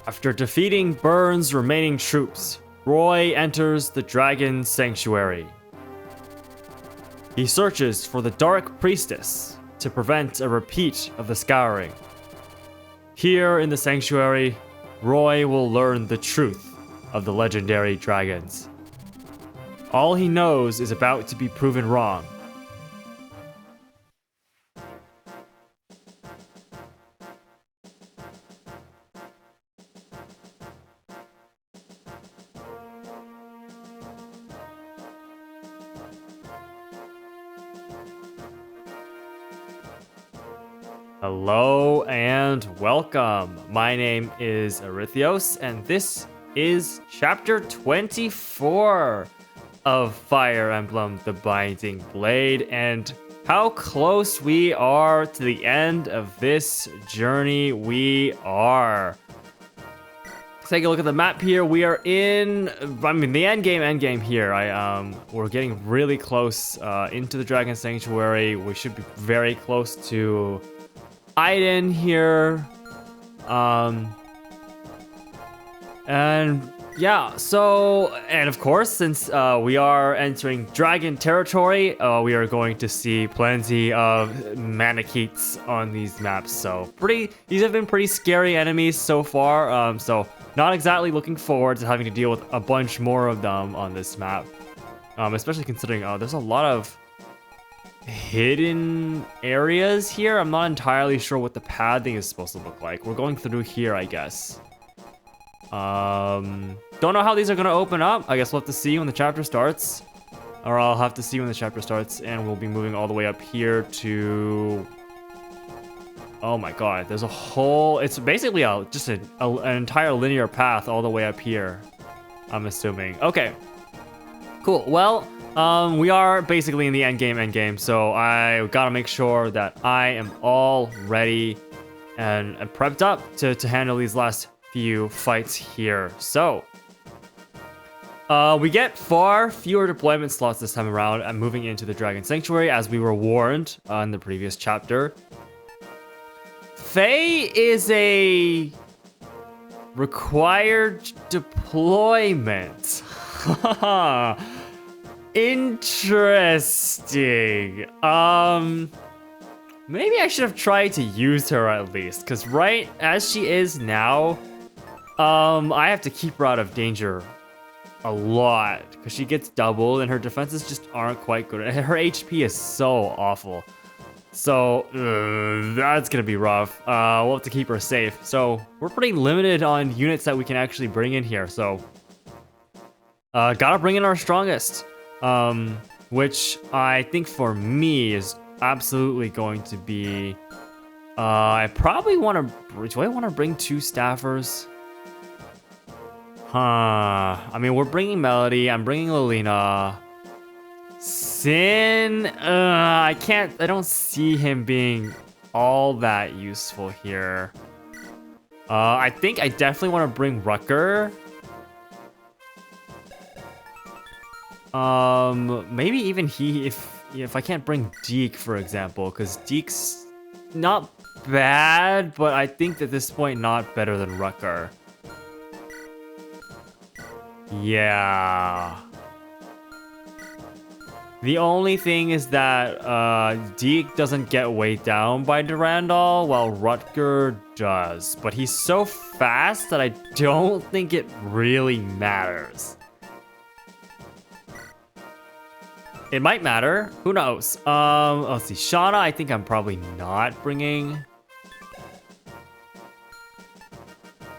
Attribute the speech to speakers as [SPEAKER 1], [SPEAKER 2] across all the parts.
[SPEAKER 1] After defeating Burns' remaining troops, Roy enters the Dragon Sanctuary. He searches for the Dark Priestess to prevent a repeat of the Scouring. Here in the Sanctuary, Roy will learn the truth of the legendary dragons. All he knows is about to be proven wrong. Hello and welcome. My name is Arithios, and this is Chapter 24 of Fire Emblem: The Binding Blade, and how close we are to the end of this journey we are. Let's take a look at the map here. We are in, the end game here. We're getting really close into the Dragon Sanctuary. We should be very close to Aiden here. And yeah, so, and of course, since we are entering dragon territory, we are going to see plenty of Manicheets on these maps. So these have been pretty scary enemies so far. So not exactly looking forward to having to deal with a bunch more of them on this map. Especially considering there's a lot of hidden areas here. I'm not entirely sure what the pathing is supposed to look like. We're going through here, I guess. Don't know how these are gonna open up. I guess we'll have to see when the chapter starts. Or I'll have to see when the chapter starts, and we'll be moving all the way up here to... Oh my god, there's a whole... It's basically just an entire linear path all the way up here, I'm assuming. Okay, cool. Well, we are basically in the end game, so I gotta make sure that I am all ready and prepped up to handle these last few fights here. So, we get far fewer deployment slots this time around and moving into the Dragon Sanctuary, as we were warned in the previous chapter. Faye is a required deployment. Interesting. Maybe I should have tried to use her at least, because right as she is now, I have to keep her out of danger a lot, because she gets doubled and her defenses just aren't quite good. Her HP is so awful. So, that's gonna be rough. We'll have to keep her safe. So, we're pretty limited on units that we can actually bring in here, so... gotta bring in our strongest. Which I think for me is absolutely going to be... I probably want to... Do I want to bring two staffers? I mean, we're bringing Melody. I'm bringing Lilina. Sin... I don't see him being all that useful here. I think I definitely want to bring Rucker. Maybe even if I can't bring Deke, for example, because Deke's not bad, but I think at this point not better than Rucker. Yeah. The only thing is that Deke doesn't get weighed down by Durandal, while Rutger does. But he's so fast that I don't think it really matters. It might matter. Who knows? Let's see. Shauna, I think I'm probably not bringing.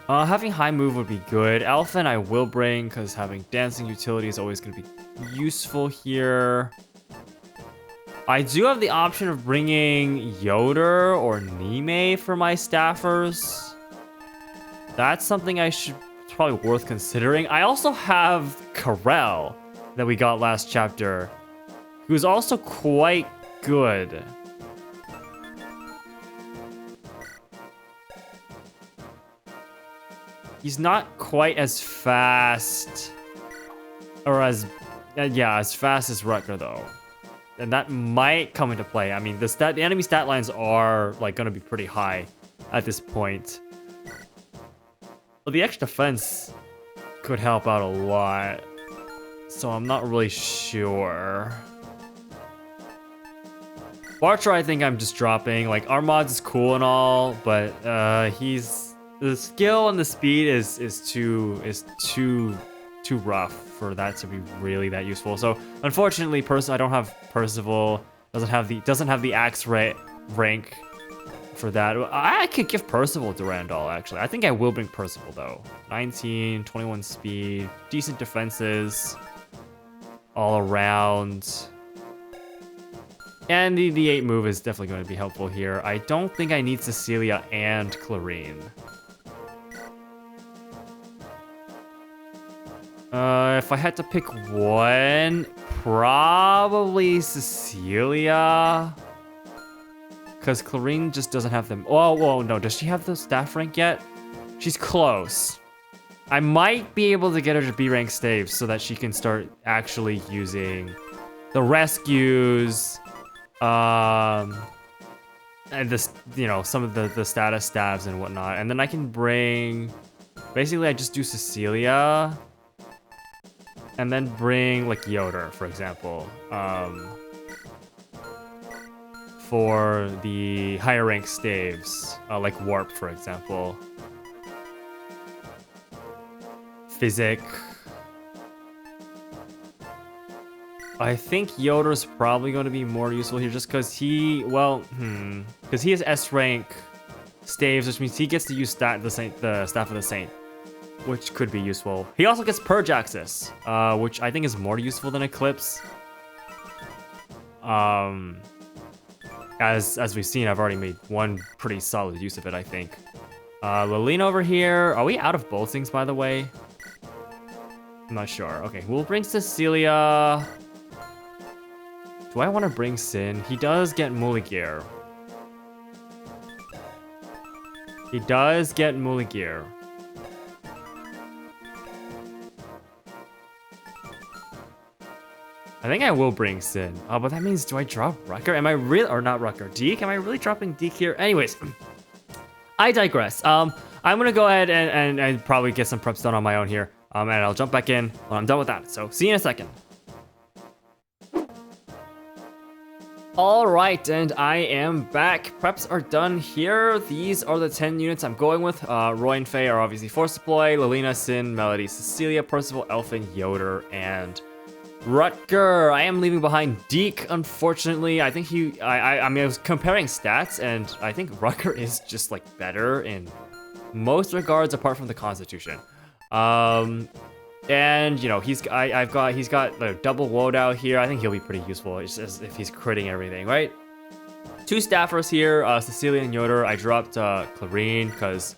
[SPEAKER 1] Having high move would be good. Elfin I will bring, because having dancing utility is always going to be useful here. I do have the option of bringing Yoder or Nime for my staffers. That's something it's probably worth considering. I also have Karel that we got last chapter, who's also quite good. He's not quite as fast, or as fast as Rutger though. And that might come into play. I mean, the enemy stat lines are like gonna be pretty high at this point. But the extra defense could help out a lot. So I'm not really sure. Archer, I think I'm just dropping. Like, Armod's is cool and all, but the skill and the speed is too rough for that to be really that useful. So unfortunately, I don't have Percival. Doesn't have the axe rank for that. I could give Percival to Randall, actually. I think I will bring Percival, though. 19, 21 speed, decent defenses all around. And the 8 move is definitely going to be helpful here. I don't think I need Cecilia and Clarine. If I had to pick one, probably Cecilia. Because Clarine just doesn't have them. Oh, whoa, no. Does she have the staff rank yet? She's close. I might be able to get her to B rank staves so that she can start actually using the rescues, and this, some of the status staves and whatnot. And then I can bring, basically I just do Cecilia, and then bring like Yoder, for example, for the higher rank staves, like Warp, for example. Physic. I think Yoder's probably going to be more useful here just because because he has S rank staves, which means he gets to use the Staff of the Saint, which could be useful. He also gets Purge Access, which I think is more useful than Eclipse. As we've seen, I've already made one pretty solid use of it, I think. Lilina over here. Are we out of both things, by the way? I'm not sure. Okay, we'll bring Cecilia. Do I want to bring Sin? He does get Muligir. He does get Muligir. I think I will bring Sin. Oh, but that means, do I drop Rucker? Am I really, or not Rucker, Deke? Am I really dropping Deke here? Anyways, I digress. I'm gonna go ahead and probably get some preps done on my own here. And I'll jump back in when I'm done with that. So see you in a second. All right, and I am back. Preps are done here. These are the 10 units I'm going with. Roy and Faye are obviously Force Deploy, Lilina, Sin, Melody, Cecilia, Percival, Elfin, Yoder, and Rutger. I am leaving behind Deke, unfortunately. I think I mean, I was comparing stats, and I think Rutger is just like better in most regards apart from the Constitution. And he's got the double loadout here. I think he'll be pretty useful if he's critting everything, right? 2 staffers here, Cecilia and Yoder. I dropped Clarine because,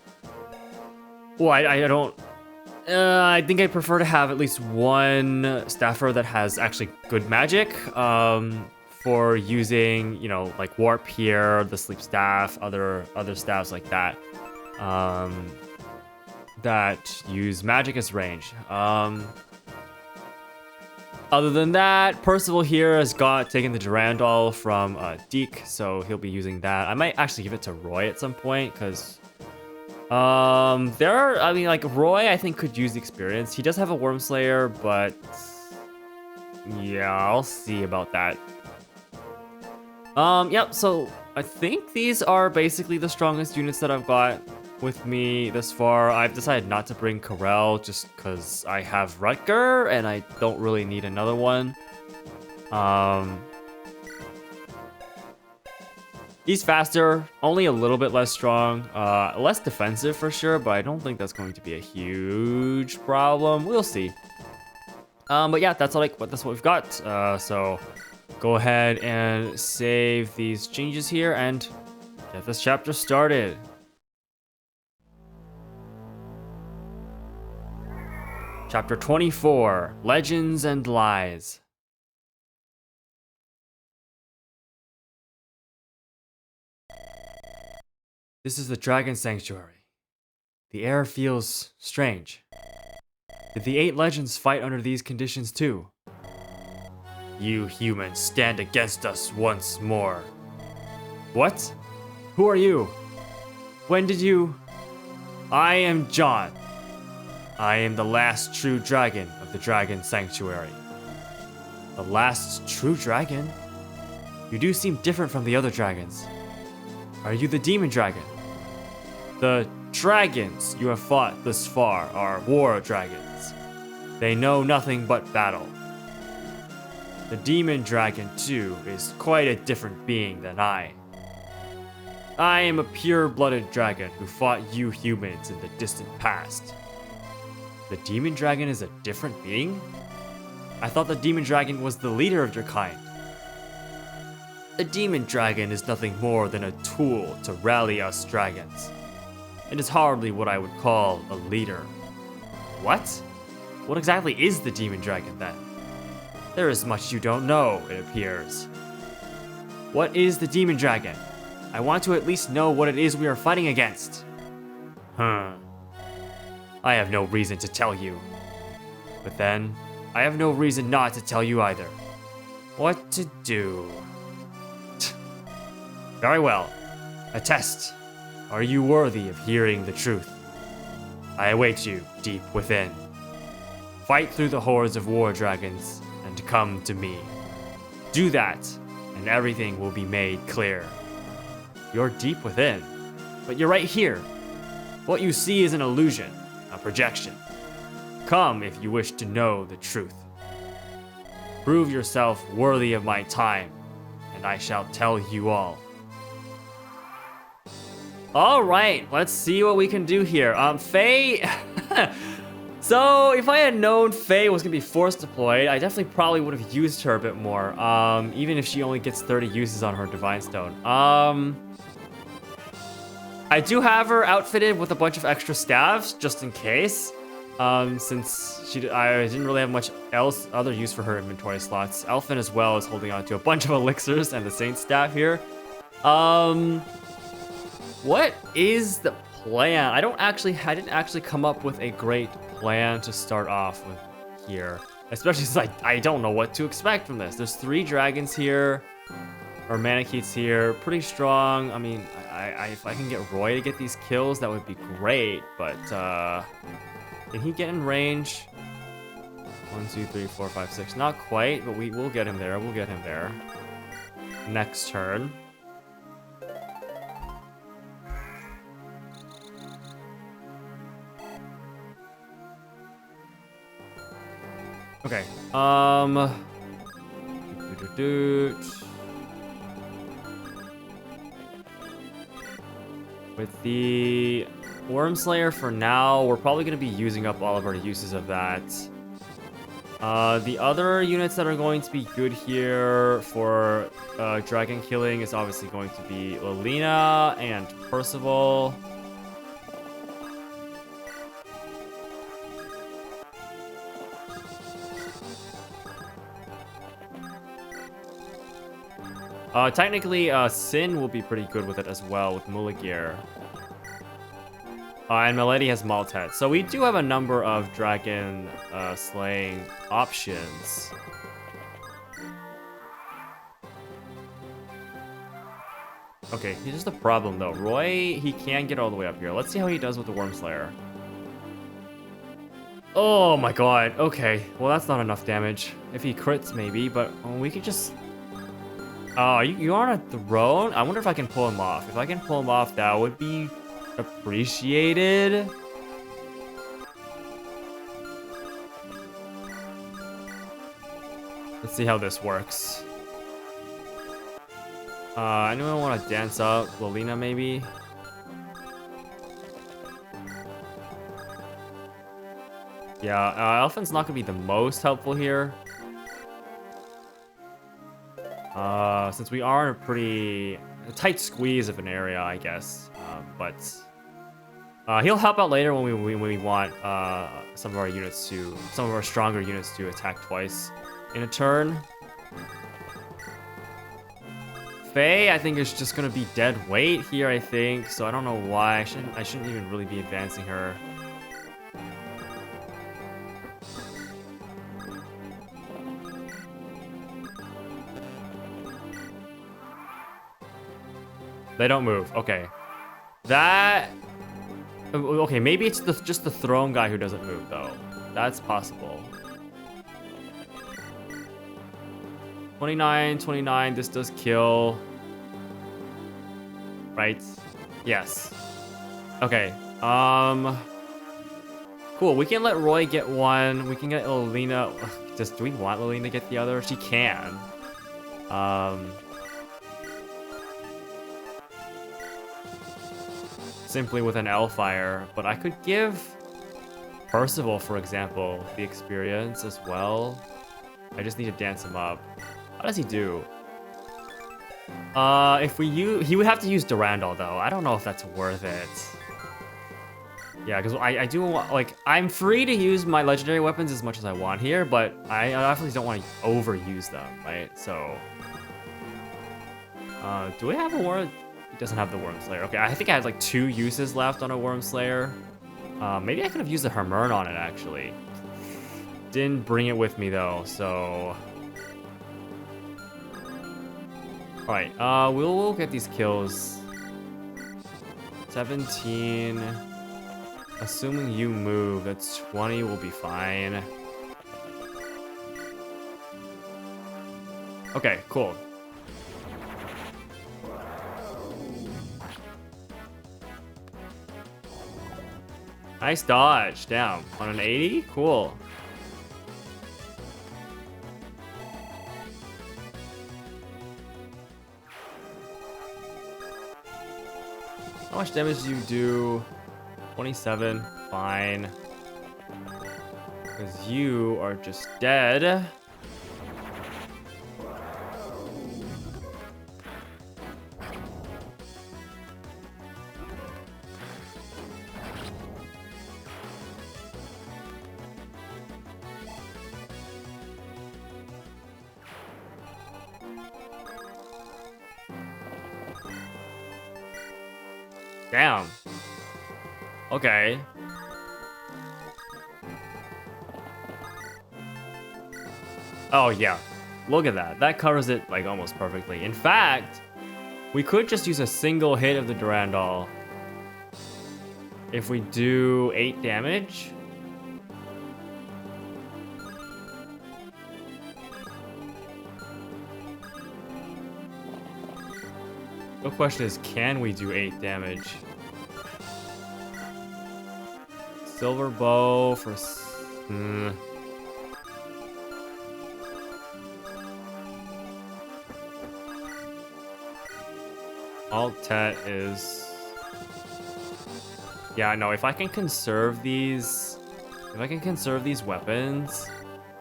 [SPEAKER 1] well, I think I prefer to have at least one staffer that has actually good magic, for using, like Warp here, the Sleep Staff, other staffs like that. That use magic as range. Other than that, Percival here has taken the Durandal from Deke, so he'll be using that. I might actually give it to Roy at some point, because Roy I think could use the experience. He does have a Wormslayer, but yeah, I'll see about that. Yep, so I think these are basically the strongest units that I've got with me this far. I've decided not to bring Corel just because I have Rutger and I don't really need another one. He's faster, only a little bit less strong, less defensive for sure, but I don't think that's going to be a huge problem. We'll see. But yeah, that's what we've got. So go ahead and save these changes here and get this chapter started. Chapter 24, Legends and Lies. This is the Dragon Sanctuary. The air feels strange. Did the 8 legends fight under these conditions too? You humans stand against us once more. What? Who are you? When did you? I am John, I am the last true dragon of the Dragon Sanctuary. The last true dragon? You do seem different from the other dragons. Are you the demon dragon? The dragons you have fought thus far are war dragons. They know nothing but battle. The demon dragon, too, is quite a different being than I. I am a pure-blooded dragon who fought you humans in the distant past. The demon dragon is a different being? I thought the demon dragon was the leader of your kind. The demon dragon is nothing more than a tool to rally us dragons. It is hardly what I would call a leader. What? What exactly is the demon dragon then? There is much you don't know, it appears. What is the demon dragon? I want to at least know what it is we are fighting against. I have no reason to tell you. But then, I have no reason not to tell you either. What to do? Very well. A test. Are you worthy of hearing the truth? I await you deep within. Fight through the hordes of war dragons and come to me. Do that, and everything will be made clear. You're deep within, but you're right here. What you see is an illusion, a projection. Come if you wish to know the truth. Prove yourself worthy of my time, and I shall tell you all. All right, let's see what we can do here. Faye. So if I had known Faye was gonna be force deployed, I definitely probably would have used her a bit more. Even if she only gets 30 uses on her Divine Stone. I do have her outfitted with a bunch of extra staves just in case. Since I didn't really have much other use for her inventory slots. Elfin as well is holding on to a bunch of elixirs and the Saint staff here. What is the plan? I didn't actually come up with a great plan to start off with here. Especially since I don't know what to expect from this. There's 3 dragons here, or Manicheets here, pretty strong. I mean, if I can get Roy to get these kills, that would be great, but can he get in range? 1, 2, 3, 4, 5, 6. Not quite, but we'll get him there. We'll get him there. Next turn. Okay. With the Worm Slayer for now, we're probably going to be using up all of our uses of that. The other units that are going to be good here for dragon killing is obviously going to be Lilina and Percival. Technically, Sin will be pretty good with it as well, with Muligir. And Milady has Maltet. So we do have a number of dragon slaying options. Okay, here's the problem though. Roy, he can get all the way up here. Let's see how he does with the Worm Slayer. Oh my god, okay. Well, that's not enough damage. If he crits, maybe, but we could just... Oh, you are on a throne? I wonder if I can pull him off. If I can pull him off, that would be appreciated. Let's see how this works. Anyone want to dance up? Lilina, maybe? Yeah, Elfin's not going to be the most helpful here. Since we are in a pretty tight squeeze of an area, I guess. But he'll help out later when we want some of our stronger units to attack twice in a turn. Faye, I think, is just gonna be dead weight here, I think. So I don't know why. I shouldn't even really be advancing her. They don't move. Okay. That Okay, maybe it's just the throne guy who doesn't move, though. That's possible. 29, 29, this does kill. Right? Yes. Okay, cool, we can let Roy get one. We can get Lilina. Do we want Lilina to get the other? She can. Simply with an Hellfire, but I could give Percival, for example, the experience as well. I just need to dance him up. How does he do? If we use, he would have to use Durandal though. I don't know if that's worth it. Yeah, because I do want, like, I'm free to use my legendary weapons as much as I want here, but I definitely don't want to overuse them, right? So, do we have a Worm? It doesn't have the Worm Slayer. Okay, I think I had like 2 uses left on a Worm Slayer. Maybe I could have used a Hermern on it, actually. Didn't bring it with me, though, so... Alright, we'll get these kills. 17... Assuming you move, that's 20, will be fine. Okay, cool. Nice dodge, down. On an 80? Cool. How much damage do you do? 27, fine. Because you are just dead. Damn. Okay. Oh, yeah. Look at that. That covers it, like, almost perfectly. In fact, we could just use a single hit of the Durandal. If we do 8 damage. The question is, can we do 8 damage? Silver bow for... Alt-Tet is... Yeah, no, if I can conserve these... If I can conserve these weapons,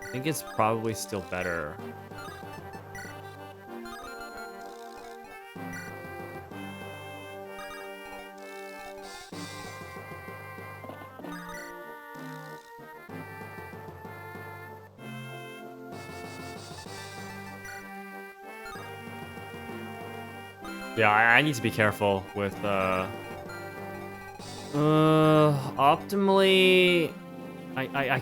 [SPEAKER 1] I think it's probably still better. Yeah, I need to be careful with, optimally, I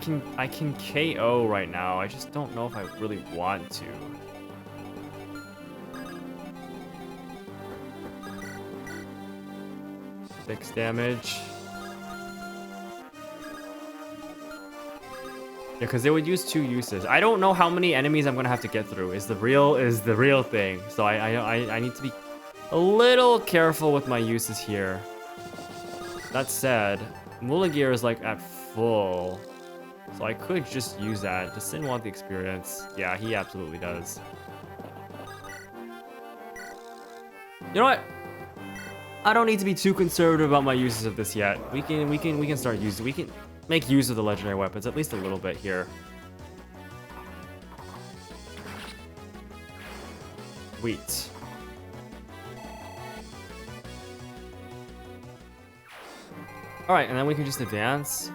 [SPEAKER 1] can KO right now. I just don't know if I really want to. Six damage. Yeah, because they would use 2 uses. I don't know how many enemies I'm gonna have to get through. Is the real thing. So I need to be a little careful with my uses here. That said, Mulligir is like at full, so I could just use that. Does Sin want the experience? Yeah, he absolutely does. You know what? I don't need to be too conservative about my uses of this yet. We can start using. We can make use of the legendary weapons at least a little bit here. Wheat. All right, and then we can just advance.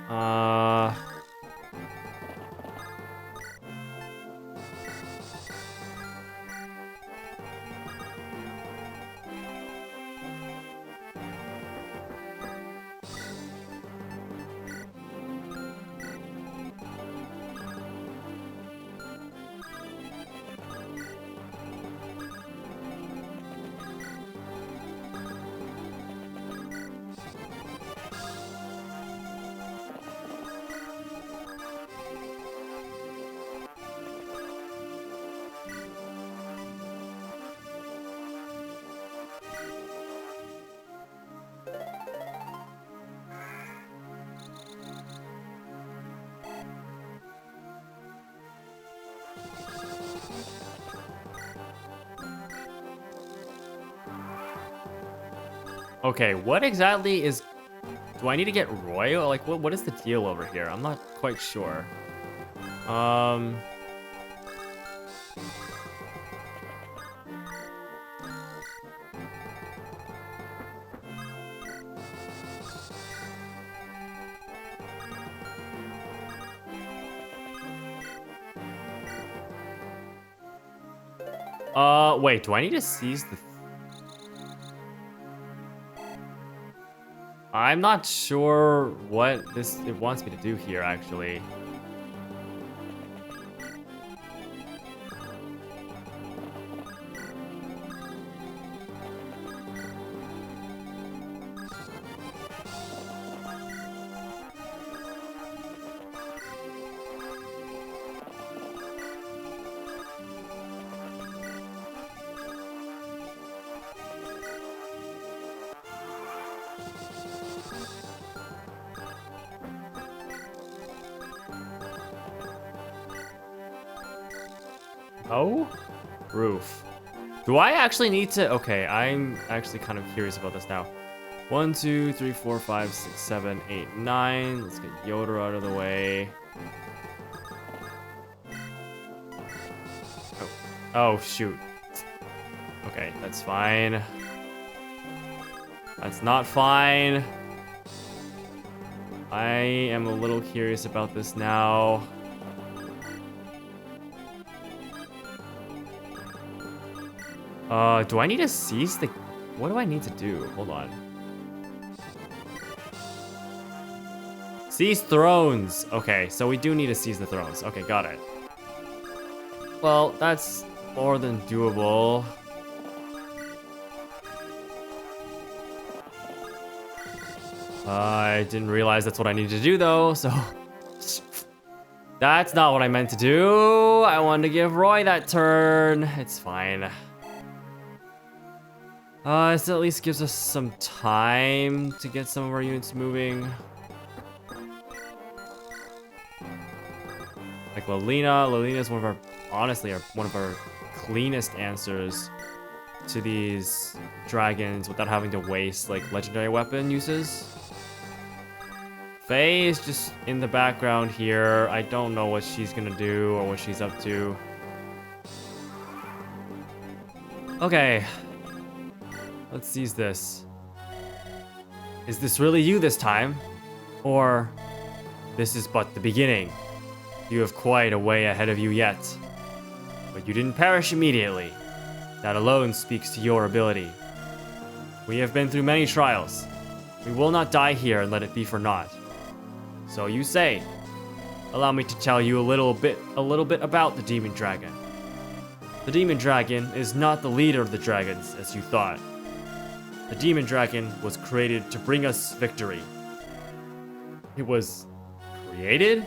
[SPEAKER 1] Okay, what exactly is... Do I need to get Roy? Like, what is the deal over here? I'm not quite sure. Wait, do I need to seize the... I'm not sure what it wants me to do here, actually. Oh? Roof. Do I actually need to... Okay, I'm actually kind of curious about this now. 1, 2, 3, 4, 5, 6, 7, 8, 9. Let's get Yoda out of the way. Oh, oh shoot. Okay, that's fine. That's not fine. I am a little curious about this now. Do I need to seize the... What do I need to do? Hold on. Seize thrones. Okay, so we do need to seize the thrones. Okay, got it. Well, that's more than doable. I didn't realize that's what I needed to do, though, so... That's not what I meant to do. I wanted to give Roy that turn. It's fine. This at least gives us some time to get some of our units moving. Like Lilina. Lilina is one of our, honestly, one of our cleanest answers to these dragons without having to waste like legendary weapon uses. Faye is just in the background here. I don't know what she's gonna do or what she's up to. Okay. Let's seize this. Is this really you this time? Or this is but the beginning? You have quite a way ahead of you yet. But you didn't perish immediately. That alone speaks to your ability. We have been through many trials. We will not die here and let it be for naught. So you say. Allow me to tell you a little bit about the Demon Dragon. The Demon Dragon is not the leader of the dragons as you thought. The Demon Dragon was created to bring us victory. It was created?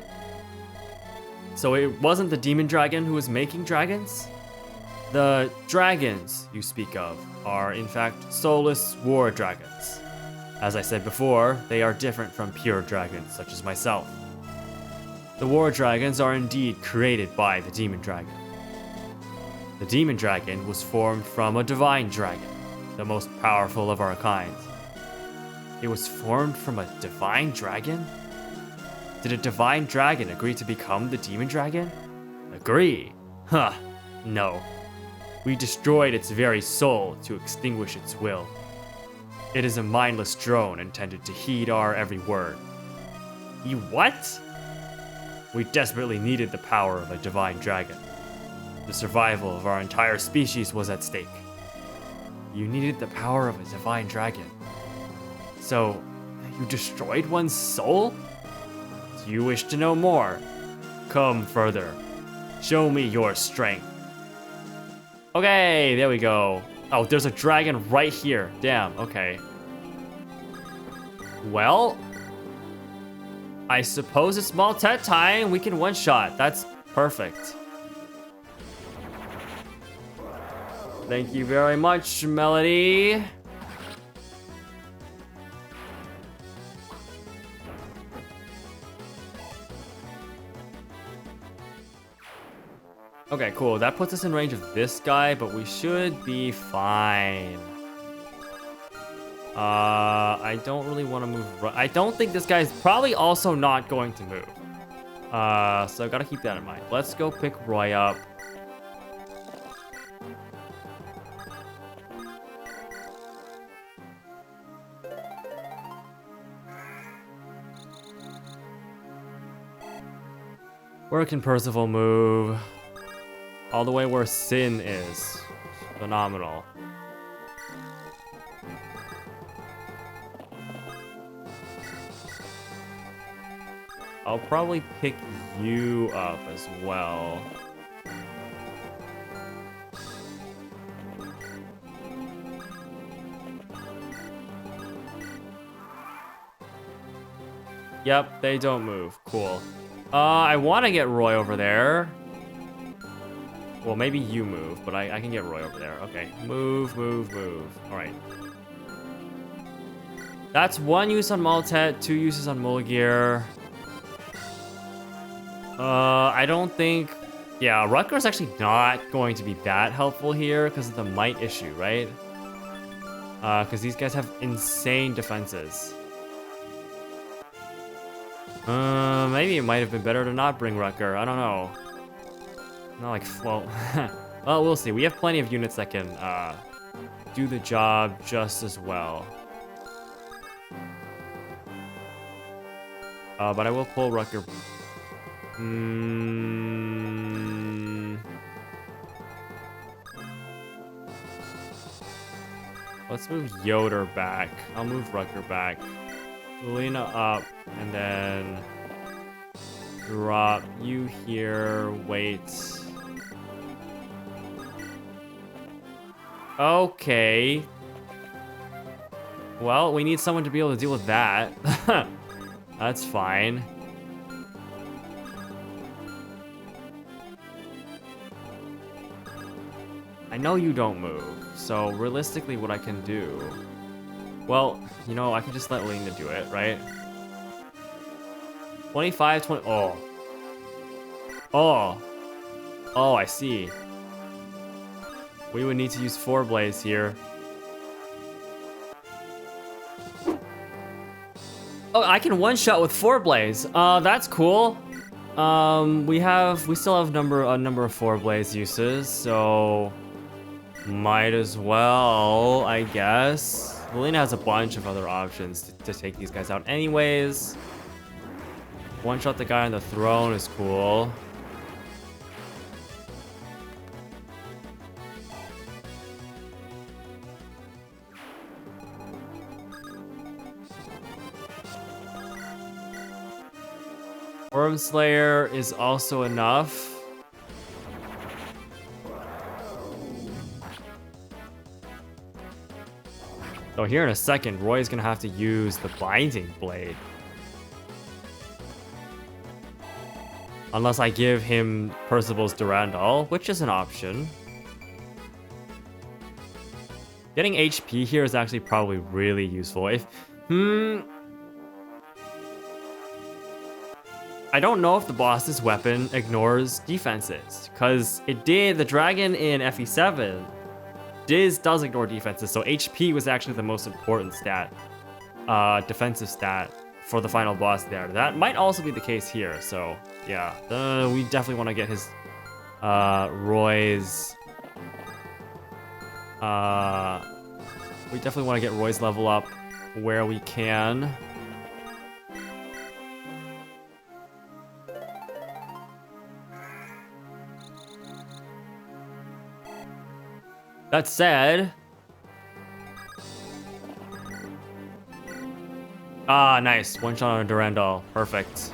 [SPEAKER 1] So it wasn't the Demon Dragon who was making dragons? The dragons you speak of are in fact soulless war dragons. As I said before, they are different from pure dragons such as myself. The war dragons are indeed created by the Demon Dragon. The Demon Dragon was formed from a divine dragon, the most powerful of our kind. It was formed from a divine dragon? Did a divine dragon agree to become the Demon Dragon? Agree? Huh, no. We destroyed its very soul to extinguish its will. It is a mindless drone intended to heed our every word. You what? We desperately needed the power of a divine dragon. The survival of our entire species was at stake. You needed the power of a divine dragon. So, you destroyed one's soul? Do you wish to know more? Come further. Show me your strength. Okay, there we go. Oh, there's a dragon right here. Damn, okay. Well, I suppose it's Maltet time. We can one-shot. That's perfect. Thank you very much, Melody. Okay, cool. That puts us in range of this guy, but we should be fine. I don't really want to move. I don't think this guy's probably also not going to move. So gotta keep that in mind. Let's go pick Roy up. Where can Percival move? All the way where Sin is. Phenomenal. I'll probably pick you up as well. Yep, they don't move. Cool. I want to get Roy over there. Well, maybe you move, but I can get Roy over there. Okay, move, move, move. All right. That's 1 use on Maltet, 2 uses on Mulgir. I don't think... Yeah, Rutger's actually not going to be that helpful here because of the might issue, right? Because these guys have insane defenses. Maybe it might have been better to not bring Rutger. I don't know. Not like, well, well, we'll see. We have plenty of units that can do the job just as well. But I will pull Rutger. Let's move Yoder back. I'll move Rutger back. Lena up, and then drop you here. Wait. Okay. Well, we need someone to be able to deal with that. That's fine. I know you don't move, so realistically what I can do... Well, you know, I can just let Lena do it, right? 25, 20... Oh. Oh. Oh, I see. We would need to use 4 Blaze here. Oh, I can one-shot with 4 Blaze. That's cool. We still have a number of 4 Blaze uses, so might as well, I guess. Lena has a bunch of other options to take these guys out anyways. One-shot the guy on the throne is cool. Wormslayer is also enough. So here in a second, Roy's gonna have to use the Binding Blade. Unless I give him Percival's Durandal, which is an option. Getting HP here is actually probably really useful. I don't know if the boss's weapon ignores defenses, because it did. The dragon in FE7 does ignore defenses, so HP was actually the most important stat, defensive stat for the final boss there. That might also be the case here, so yeah. We definitely want to get his, Roy's, we definitely want to get Roy's level up where we can. That said... Ah, nice. One shot on a Durandal. Perfect.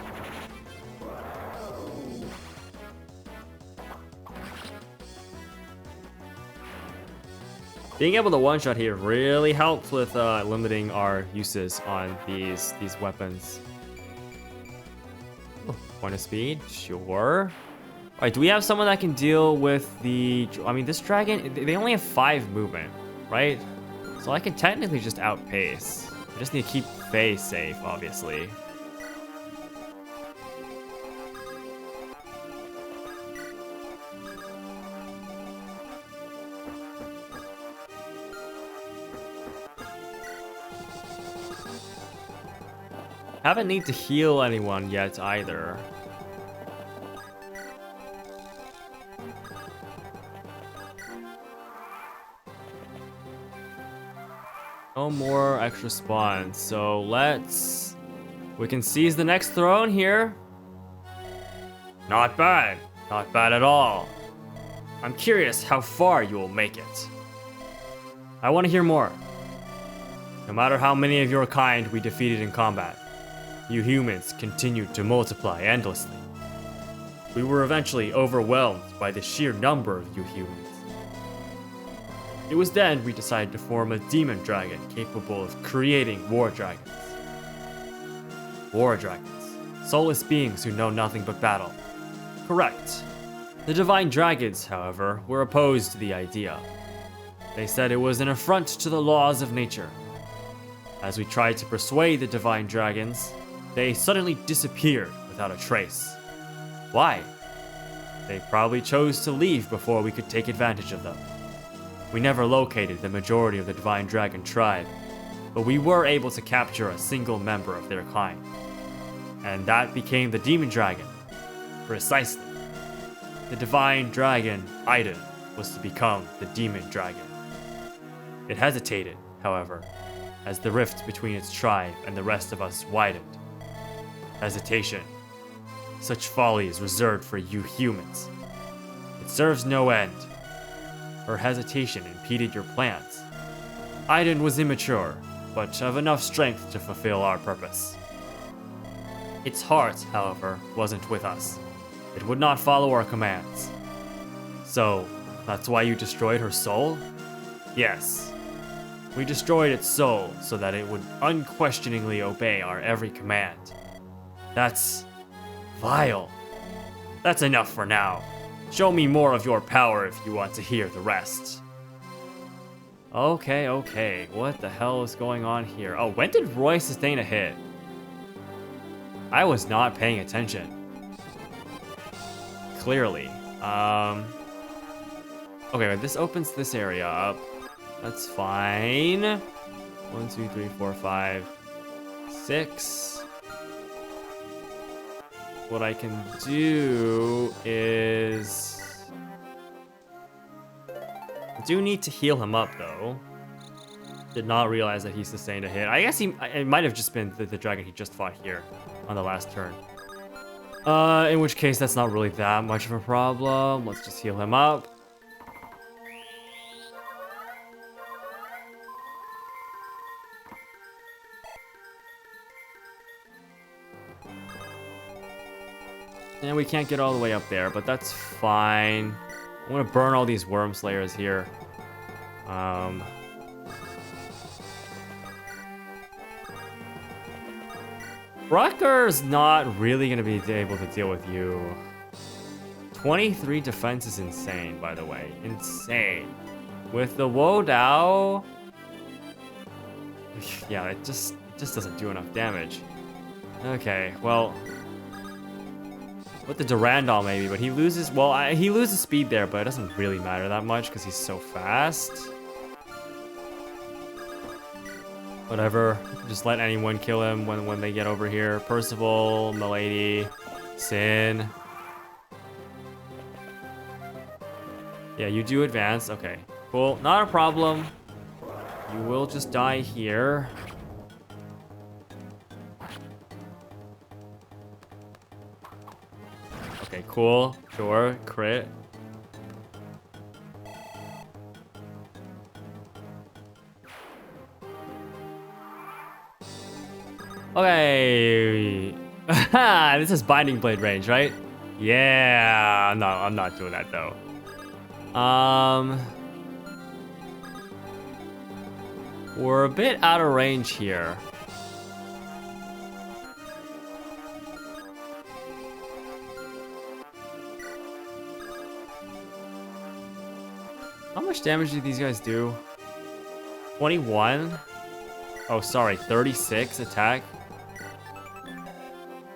[SPEAKER 1] Being able to one-shot here really helps with limiting our uses on these weapons. Oh, point of speed? Sure. Alright, do we have someone that can deal with the... I mean, this dragon, they only have 5 movement, right? So I can technically just outpace. I just need to keep Faye safe, obviously. Haven't need to heal anyone yet either. No more extra spawns, so we can seize the next throne here. Not bad. Not bad at all. I'm curious how far you will make it. I want to hear more. No matter how many of your kind we defeated in combat, you humans continued to multiply endlessly. We were eventually overwhelmed by the sheer number of you humans. It was then we decided to form a demon dragon capable of creating war dragons. War dragons, soulless beings who know nothing but battle. Correct. The divine dragons, however, were opposed to the idea. They said it was an affront to the laws of nature. As we tried to persuade the divine dragons, they suddenly disappeared without a trace. Why? They probably chose to leave before we could take advantage of them. We never located the majority of the divine dragon tribe, but we were able to capture a single member of their kind. And that became the demon dragon. Precisely. The divine dragon, Iden, was to become the demon dragon. It hesitated, however, as the rift between its tribe and the rest of us widened. Hesitation. Such folly is reserved for you humans. It serves no end. Her hesitation impeded your plans. Iden was immature, but of enough strength to fulfill our purpose. Its heart, however, wasn't with us. It would not follow our commands. So, that's why you destroyed her soul? Yes. We destroyed its soul so that it would unquestioningly obey our every command. That's vile. That's enough for now. Show me more of your power if you want to hear the rest. Okay. What the hell is going on here? Oh, when did Roy sustain a hit? I was not paying attention. Clearly. Okay, this opens this area up. That's fine. 1, 2, 3, 4, 5, 6. What I can do is... I do need to heal him up, though. Did not realize that he sustained a hit. I guess it might have just been the dragon he just fought here on the last turn. In which case, that's not really that much of a problem. Let's just heal him up. And we can't get all the way up there, but that's fine. I'm gonna burn all these worm slayers here. Rucker's not really gonna be able to deal with you. 23 defense is insane, by the way. Insane. With the Wo Dao... yeah, it just doesn't do enough damage. Okay, well... with the Durandal maybe, but he loses... well, he loses speed there, but it doesn't really matter that much because he's so fast. Whatever. Just let anyone kill him when they get over here. Percival, Milady, Sin. Yeah, you do advance. Okay, cool. Not a problem. You will just die here. Okay, cool. Sure. Crit. Okay. This is Binding Blade range, right? Yeah. No, I'm not doing that though. We're a bit out of range here. How much damage do these guys do? 21? Oh, sorry, 36 attack.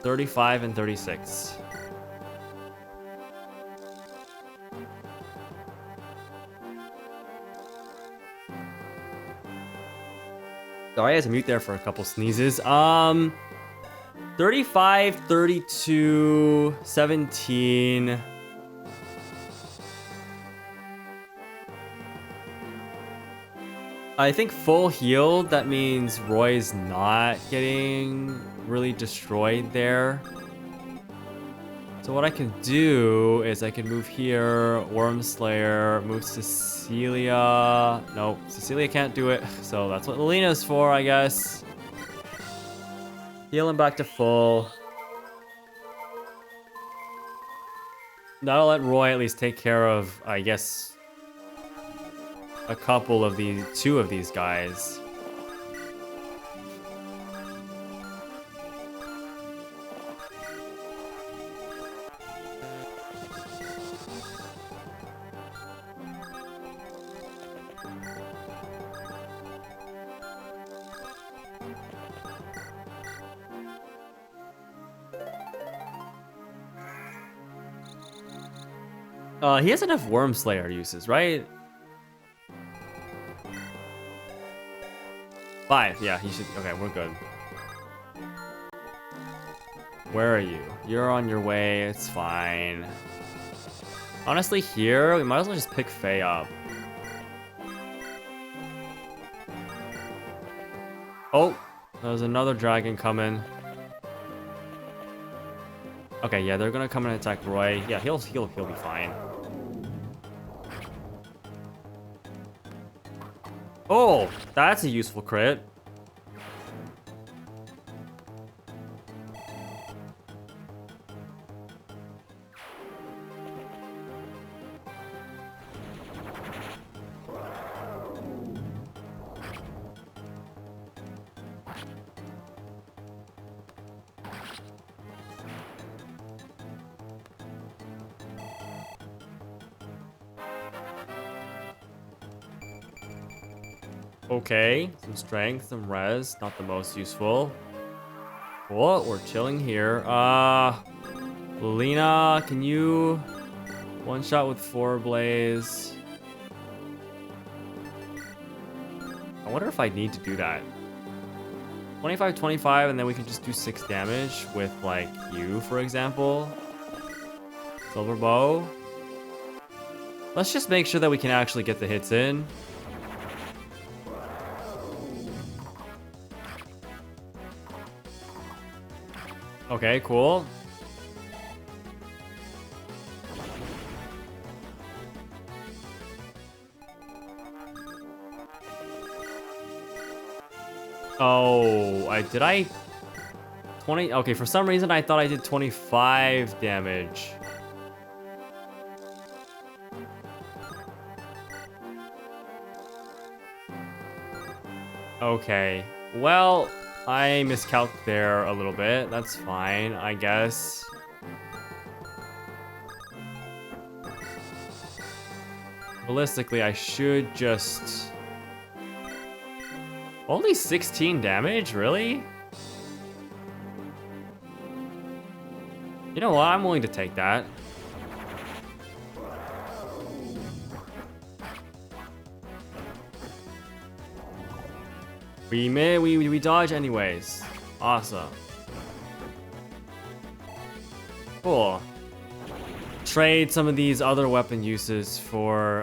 [SPEAKER 1] 35 and 36. Sorry, I had to mute there for a couple sneezes. 35, 32, 17. I think full healed, that means Roy's not getting really destroyed there. So what I can do is I can move here, Worm Slayer, move Cecilia. Nope, Cecilia can't do it, so that's what Lilina's for, I guess. Heal him back to full. That'll let Roy at least take care of, I guess, a couple of these, two of these guys. He has enough Worm Slayer uses, right? 5, yeah, he should. Okay, we're good. Where are you? You're on your way, it's fine. Honestly, here, we might as well just pick Faye up. Oh, there's another dragon coming. Okay, yeah, they're gonna come and attack Roy. Yeah, he'll be fine. Oh, that's a useful crit. Okay, some strength, some res, not the most useful. Cool, we're chilling here. Lina, can you one shot with 4 blaze? I wonder if I need to do that. 25, 25, and then we can just do 6 damage with, like, you, for example. Silver bow. Let's just make sure that we can actually get the hits in. Okay, cool. Oh, did I 20? Okay, for some reason I thought I did 25 damage. Okay, well, I miscalced there a little bit. That's fine, I guess. Realistically, I should just... Only 16 damage? Really? You know what? I'm willing to take that. We dodge anyways. Awesome. Cool. Trade some of these other weapon uses for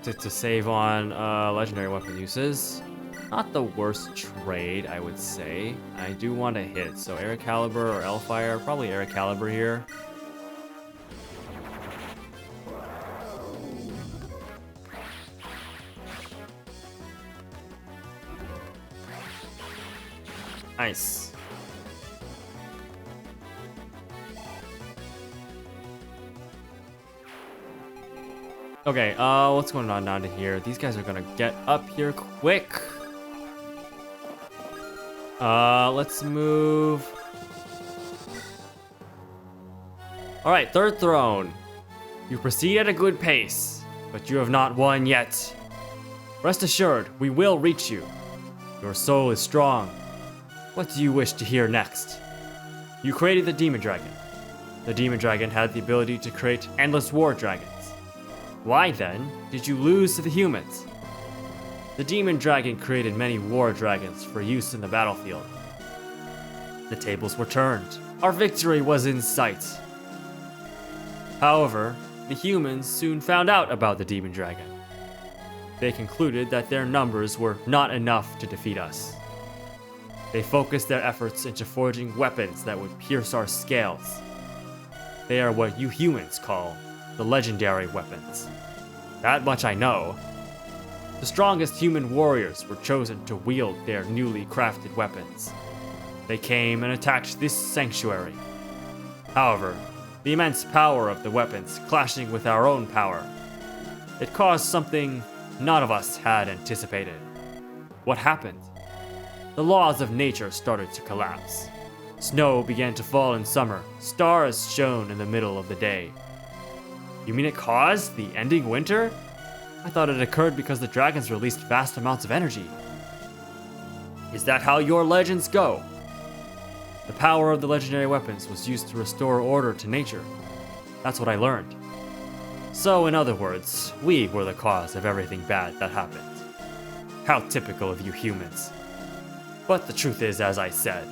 [SPEAKER 1] to save on legendary weapon uses. Not the worst trade, I would say. I do want to hit, so Air Caliber or Hellfire, probably Air Caliber here. Nice. Okay, what's going on down to here? These guys are gonna get up here quick. Let's move. All right, third throne. You proceed at a good pace, but you have not won yet. Rest assured, we will reach you. Your soul is strong. What do you wish to hear next? You created the Demon Dragon. The Demon Dragon had the ability to create endless war dragons. Why then did you lose to the humans? The Demon Dragon created many war dragons for use in the battlefield. The tables were turned. Our victory was in sight. However, the humans soon found out about the demon dragon. They concluded that their numbers were not enough to defeat us. They focused their efforts into forging weapons that would pierce our scales. They are what you humans call the legendary weapons. That much I know. The strongest human warriors were chosen to wield their newly crafted weapons. They came and attacked this sanctuary. However, the immense power of the weapons clashing with our own power, it caused something none of us had anticipated. What happened? The laws of nature started to collapse. Snow began to fall in summer. Stars shone in the middle of the day. You mean it caused the ending winter? I thought it occurred because the dragons released vast amounts of energy. Is that how your legends go? The power of the legendary weapons was used to restore order to nature. That's what I learned. So, in other words, we were the cause of everything bad that happened. How typical of you humans. But the truth is, as I said,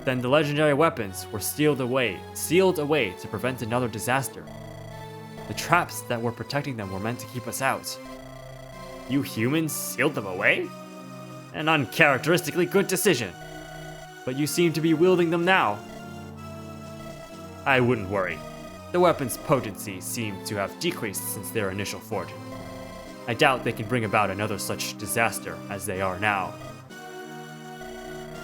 [SPEAKER 1] then the legendary weapons were sealed away to prevent another disaster. The traps that were protecting them were meant to keep us out. You humans sealed them away? An uncharacteristically good decision. But you seem to be wielding them now. I wouldn't worry. The weapon's potency seemed to have decreased since their initial forging. I doubt they can bring about another such disaster as they are now.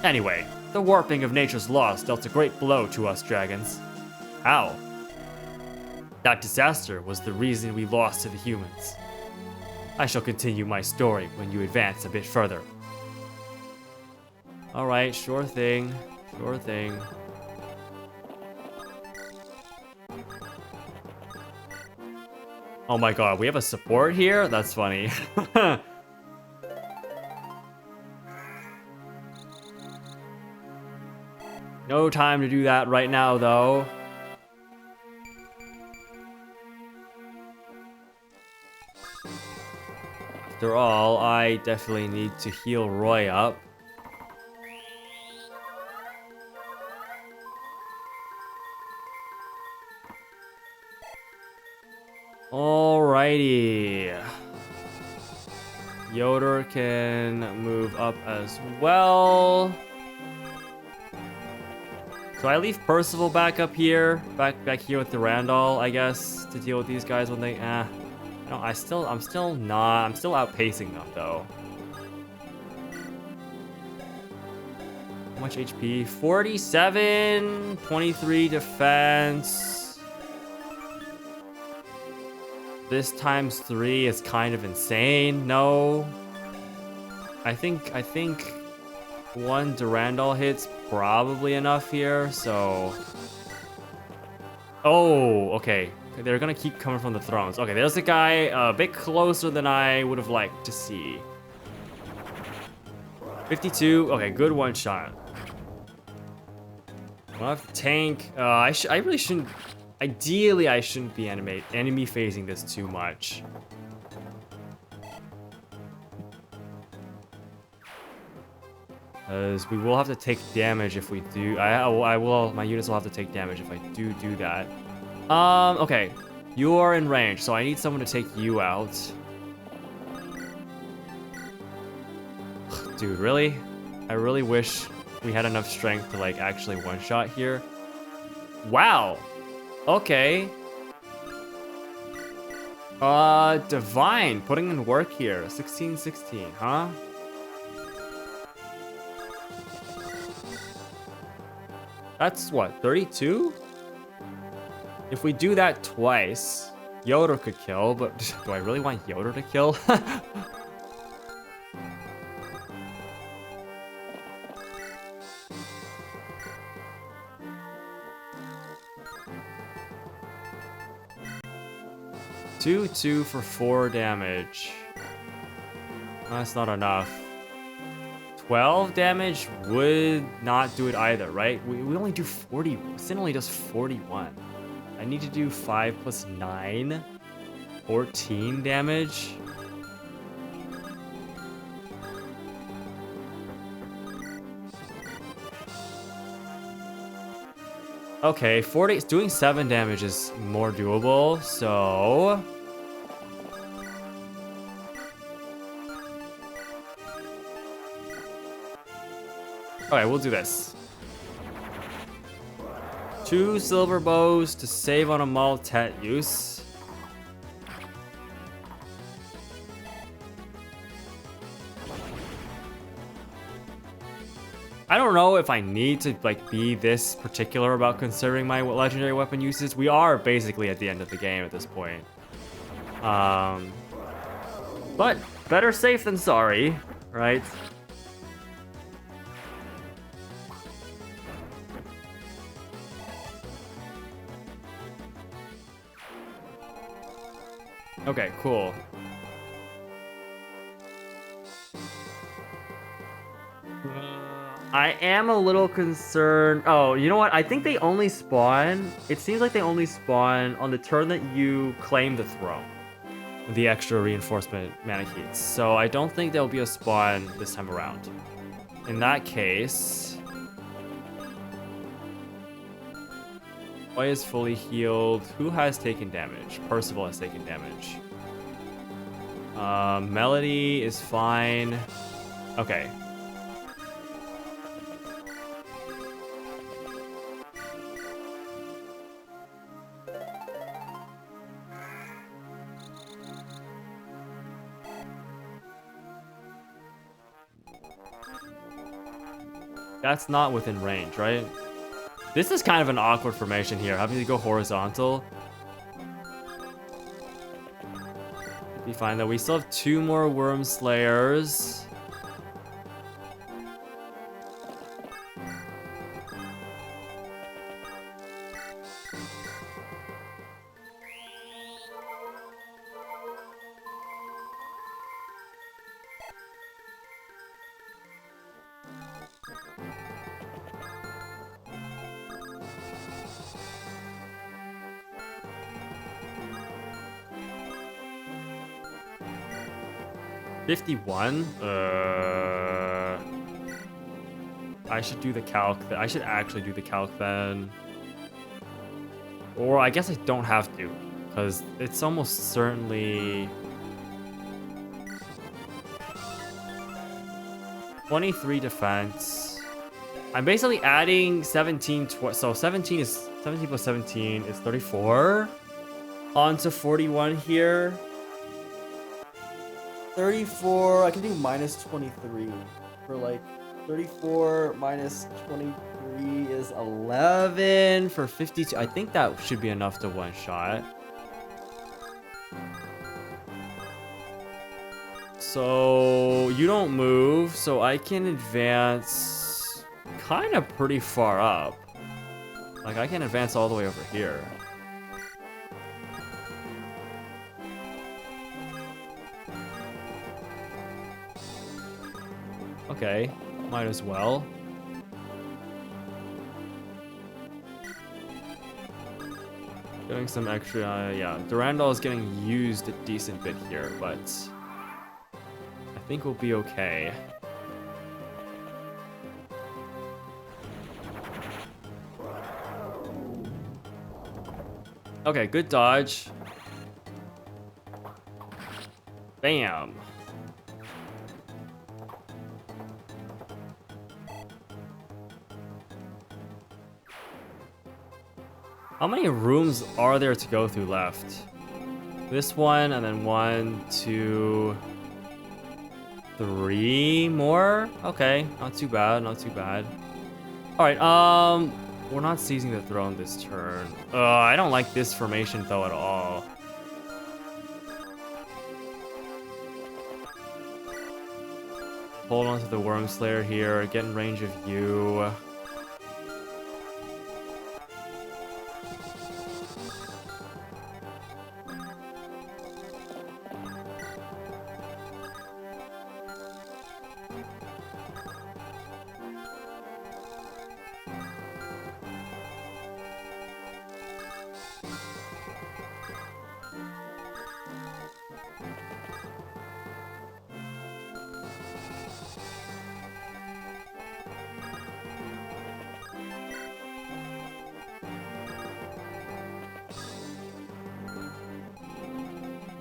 [SPEAKER 1] Anyway, the warping of nature's laws dealt a great blow to us dragons. How? That disaster was the reason we lost to the humans. I shall continue my story when you advance a bit further. Alright, sure thing. Sure thing. Oh my god, we have a support here? That's funny. No time to do that right now, though. After all, I definitely need to heal Roy up. Alrighty. Yoder can move up as well. So I leave Percival back up here, back here with the Randall, I guess, to deal with these guys when they. No, I'm still outpacing them though. How much HP? 47, 23 defense. This times 3 is kind of insane. No. I think one Durandal hit's probably enough here, so. Oh, okay. They're gonna keep coming from the thrones. Okay, there's a guy a bit closer than I would have liked to see. 52. Okay, good one shot. I'll have to tank. I really shouldn't. Ideally, I shouldn't be enemy phasing this too much. Because we will have to take damage if we do. My units will have to take damage if I do that. Okay. You are in range, so I need someone to take you out. Dude, really? I really wish we had enough strength to, like, actually one-shot here. Wow! Okay. Divine, putting in work here. 16, huh? That's what, 32? If we do that twice, Yoder could kill, but do I really want Yoder to kill? Two for 4 damage. That's not enough. 12 damage would not do it either, right? We only do 40. Sin only does 41. I need to do 5 plus 9. 14 damage. Okay, 40, doing 7 damage is more doable, so... Okay, we'll do this. 2 silver bows to save on a Maltet use. I don't know if I need to like be this particular about considering my legendary weapon uses. We are basically at the end of the game at this point. But better safe than sorry, right? Okay, cool. I am a little concerned. Oh, you know what? I think they only spawn. It seems like they only spawn on the turn that you claim the throne. The extra reinforcement Manichees. So I don't think there'll be a spawn this time around. In that case... Boy is fully healed. Who has taken damage? Percival has taken damage. Melody is fine. Okay. That's not within range, right? This is kind of an awkward formation here, having to go horizontal. Be fine though. We still have 2 more Worm Slayers. $51? I should do the calc. I should actually do the calc then. Or I guess I don't have to, because it's almost certainly... 23 defense. I'm basically adding 17, so 17 plus 17 is 34 onto 41 here. 34, I can do minus 23 for like 34 minus 23 is 11 for 52. I think that should be enough to one shot. So you don't move, so I can advance kind of pretty far up. Like I can advance all the way over here. Okay, might as well. Getting some extra, yeah. Durandal is getting used a decent bit here, but I think we'll be okay. Okay, good dodge. Bam. How many rooms are there to go through left? This one, and then 1, 2, 3 more? Okay, not too bad, not too bad. Alright, we're not seizing the throne this turn. I don't like this formation though at all. Hold on to the Worm Slayer here, get in range of you.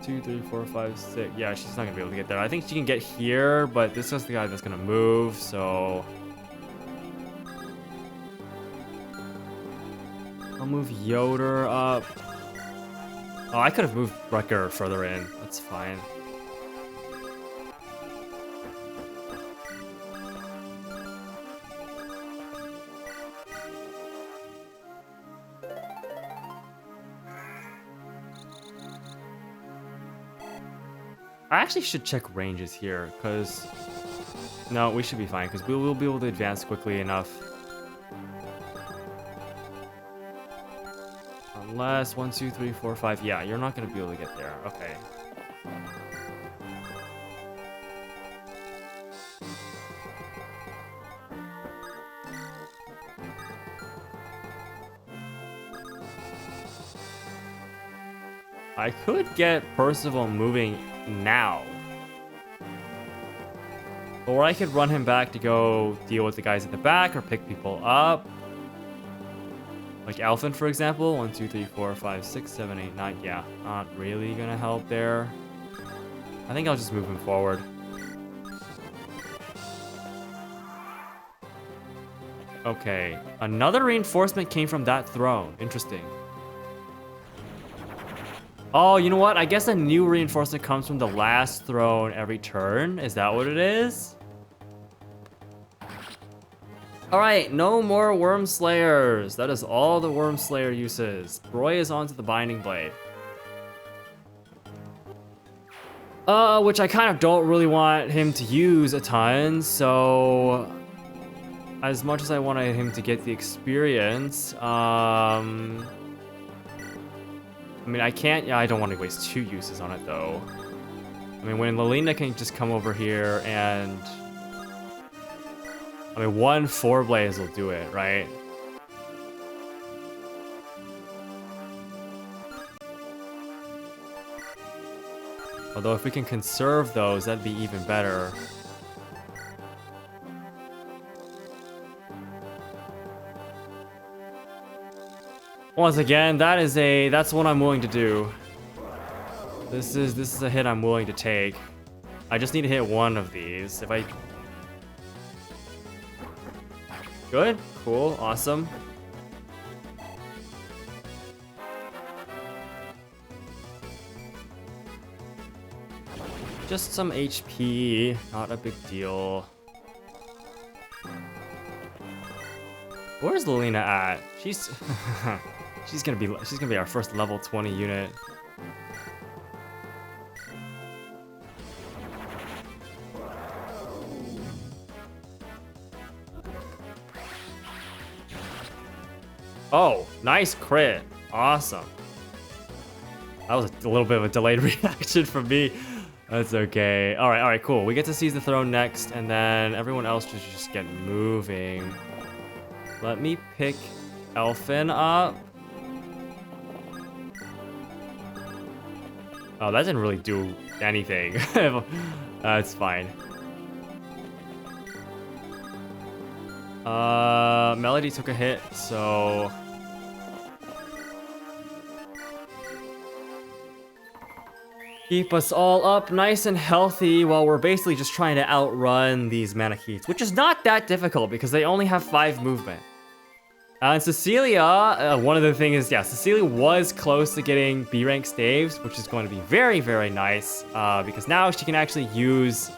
[SPEAKER 1] 2, 3, 4, 5, 6. Yeah, she's not gonna be able to get there. I think she can get here, but this is the guy that's gonna move, so I'll move Yoder up. Oh, I could have moved Wrecker further in. That's fine. I actually should check ranges here, because... No, we should be fine, because we will be able to advance quickly enough. Unless 1, 2, 3, 4, 5. Yeah, you're not going to be able to get there. Okay. I could get Percival moving now. Or I could run him back to go deal with the guys at the back or pick people up. Like Alphen, for example. 1, 2, 3, 4, 5, 6, 7, 8, 9. Yeah, not really gonna help there. I think I'll just move him forward. Okay, another reinforcement came from that throne. Interesting. Oh, you know what? I guess a new reinforcement comes from the last throne every turn. Is that what it is? Alright, no more Worm Slayers. That is all the Worm Slayer uses. Roy is onto the Binding Blade. Which I kind of don't really want him to use a ton, so... As much as I wanted him to get the experience, I mean, I can't... Yeah, I don't want to waste 2 uses on it, though. I mean, when Lilina can just come over here and... I mean, 1 4 blaze will do it, right? Although, if we can conserve those, that'd be even better. Once again, that's what I'm willing to do. This is a hit I'm willing to take. I just need to hit 1 of these. If I... Good, cool, awesome. Just some HP, not a big deal. Where's Lilina at? She's she's gonna be our first level 20 unit. Oh, nice crit. Awesome. That was a little bit of a delayed reaction from me. That's okay. All right, cool. We get to seize the throne next, and then everyone else just get moving. Let me pick Elfin up. Oh, that didn't really do anything. That's fine. Melody took a hit, so... Keep us all up nice and healthy while we're basically just trying to outrun these Manakiths, which is not that difficult because they only have 5 movement. And Cecilia, one of the things is, yeah, Cecilia was close to getting B rank staves, which is going to be very, very nice, because now she can actually use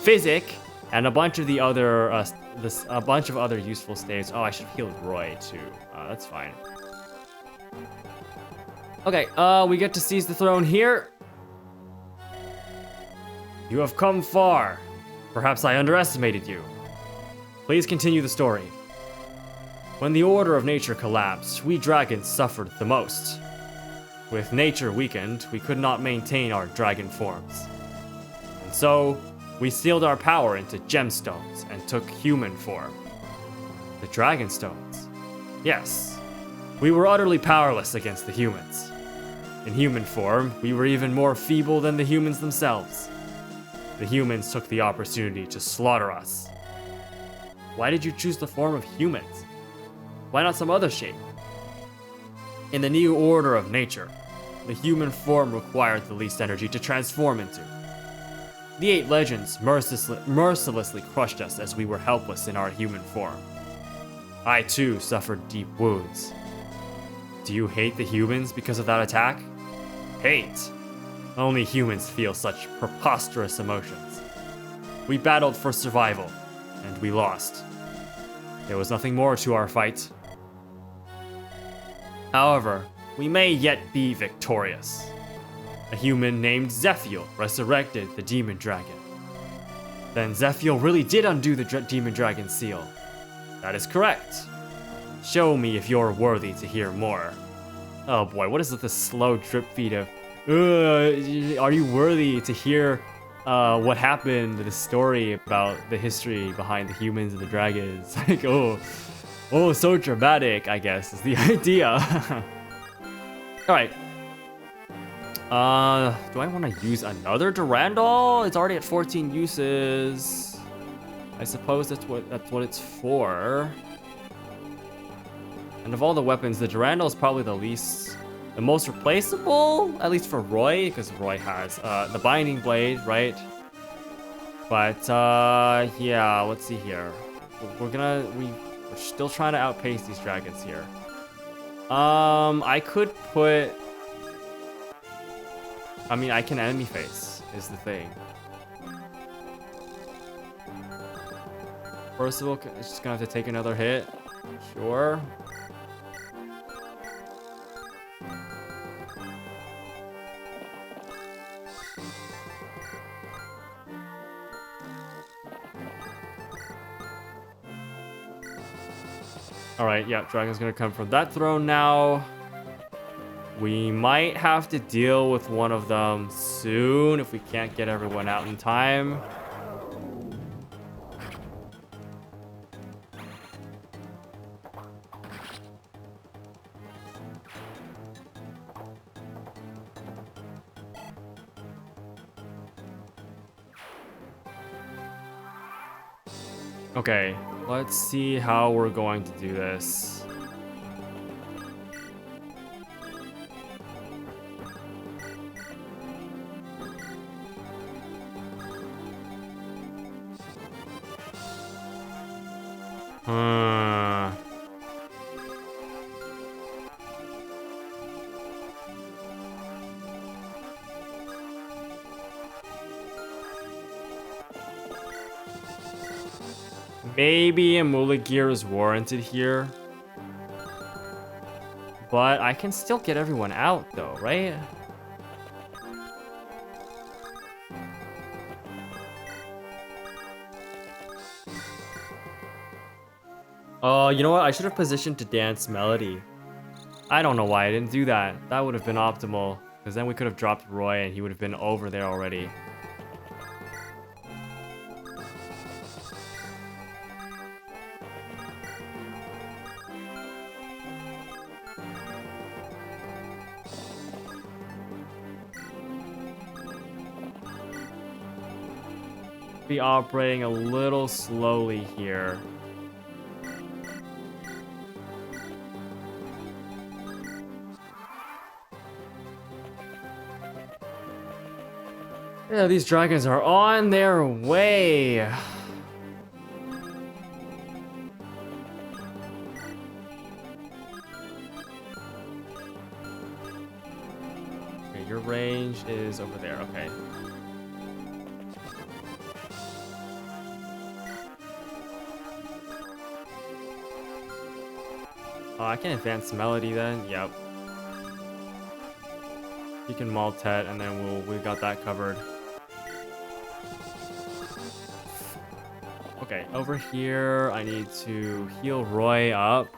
[SPEAKER 1] Physic and a bunch of the other, a bunch of other useful staves. Oh, I should heal Roy too. That's fine. Okay, we get to seize the throne here. You have come far. Perhaps I underestimated you. Please continue the story. When the order of nature collapsed, we dragons suffered the most. With nature weakened, we could not maintain our dragon forms. And so, we sealed our power into gemstones and took human form. The dragon stones. Yes, we were utterly powerless against the humans. In human form, we were even more feeble than the humans themselves. The humans took the opportunity to slaughter us. Why did you choose the form of humans? Why not some other shape? In the new order of nature, the human form required the least energy to transform into. The 8 legends mercilessly crushed us as we were helpless in our human form. I too suffered deep wounds. Do you hate the humans because of that attack? Hate? Only humans feel such preposterous emotions. We battled for survival, and we lost. There was nothing more to our fight. However, we may yet be victorious. A human named Zephiel resurrected the demon dragon. Then Zephiel really did undo the demon dragon seal. That is correct. Show me if you're worthy to hear more. Oh boy, what is with this slow drip feed of, are you worthy to hear what happened, the story about the history behind the humans and the dragons? Like, oh, so dramatic, I guess, is the idea. Alright. Do I want to use another Durandal? It's already at 14 uses. I suppose that's what it's for. And of all the weapons, the Durandal is probably the most replaceable, at least for Roy, because Roy has the Binding Blade, right? But yeah, let's see here. We're still trying to outpace these dragons here. I could put. I mean, I can enemy face is the thing. Percival is just gonna have to take another hit. Sure. Alright, yeah, dragon's gonna come from that throne now. We might have to deal with one of them soon if we can't get everyone out in time. Okay, let's see how we're going to do this. Maybe a Muligir is warranted here. But I can still get everyone out though, right? Oh, you know what? I should have positioned to dance Melody. I don't know why I didn't do that. That would have been optimal. Because then we could have dropped Roy and he would have been over there already. Be operating a little slowly here. Yeah, these dragons are on their way. Okay, your range is over there, okay. Oh, I can advance Melody then, yep. You can Maltet and then we got that covered. Okay, over here, I need to heal Roy up.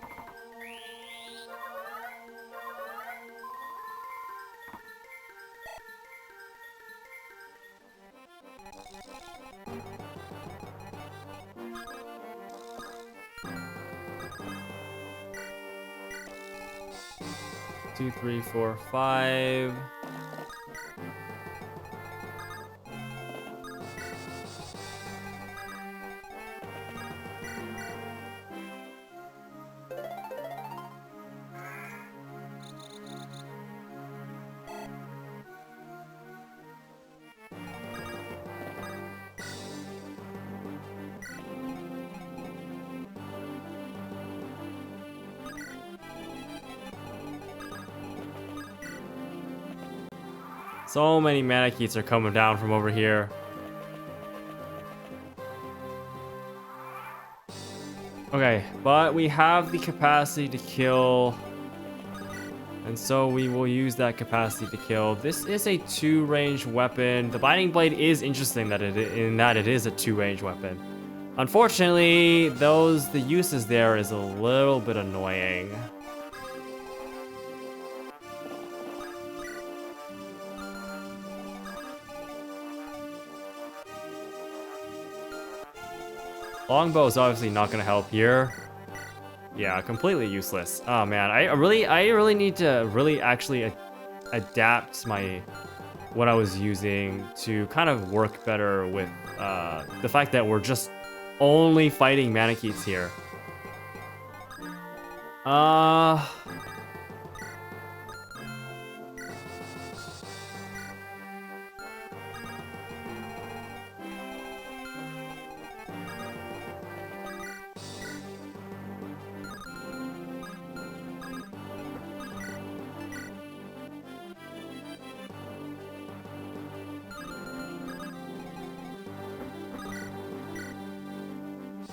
[SPEAKER 1] Two, three, four, five. So many Manakeets are coming down from over here. Okay, but we have the capacity to kill, and so we will use that capacity to kill. This is a 2-range weapon. The Binding Blade is interesting that it is a 2-range weapon. Unfortunately, the uses there is a little bit annoying. Longbow is obviously not going to help here. Yeah, completely useless. Oh man, I really need to actually adapt what I was using to kind of work better with the fact that we're just only fighting Manakeets here.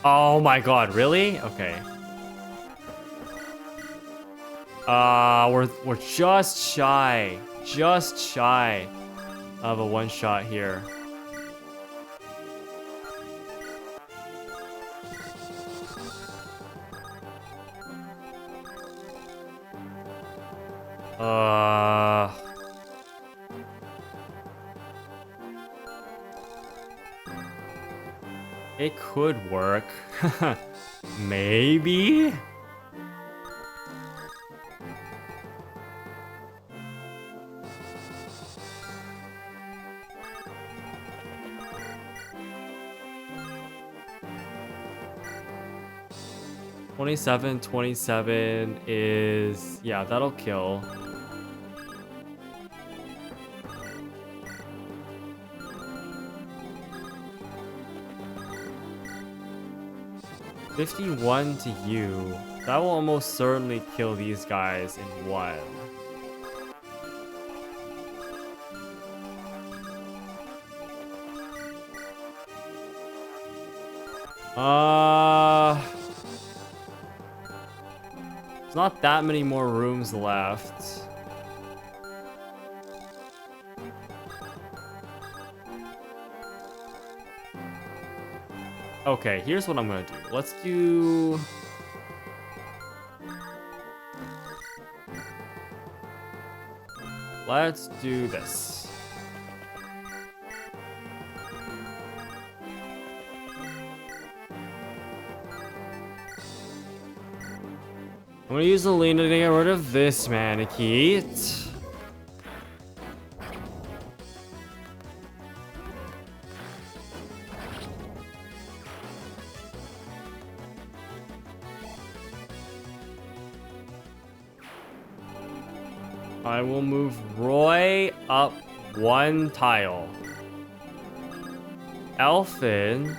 [SPEAKER 1] Oh my god, really? Okay. We're just shy of a one-shot here. It could work. Maybe? $27 is... yeah, that'll kill. $51 to you. That will almost certainly kill these guys in one. There's not that many more rooms left. Okay, here's what I'm gonna do. Let's do... let's do this. I'm gonna use the Lena to get rid of this Manakeet. I will move Roy up one tile. Elfin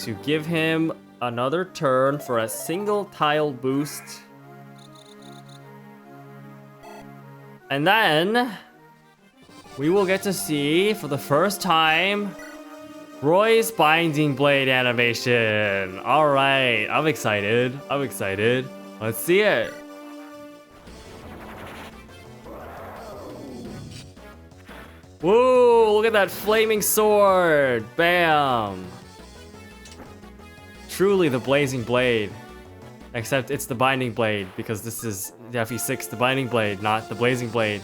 [SPEAKER 1] to give him another turn for a single tile boost. And then we will get to see for the first time Roy's Binding Blade animation. All right, I'm excited. Let's see it. Whoa, look at that flaming sword. Bam. Truly the Blazing Blade. Except it's the Binding Blade, because this is the FE6, the Binding Blade, not the Blazing Blade.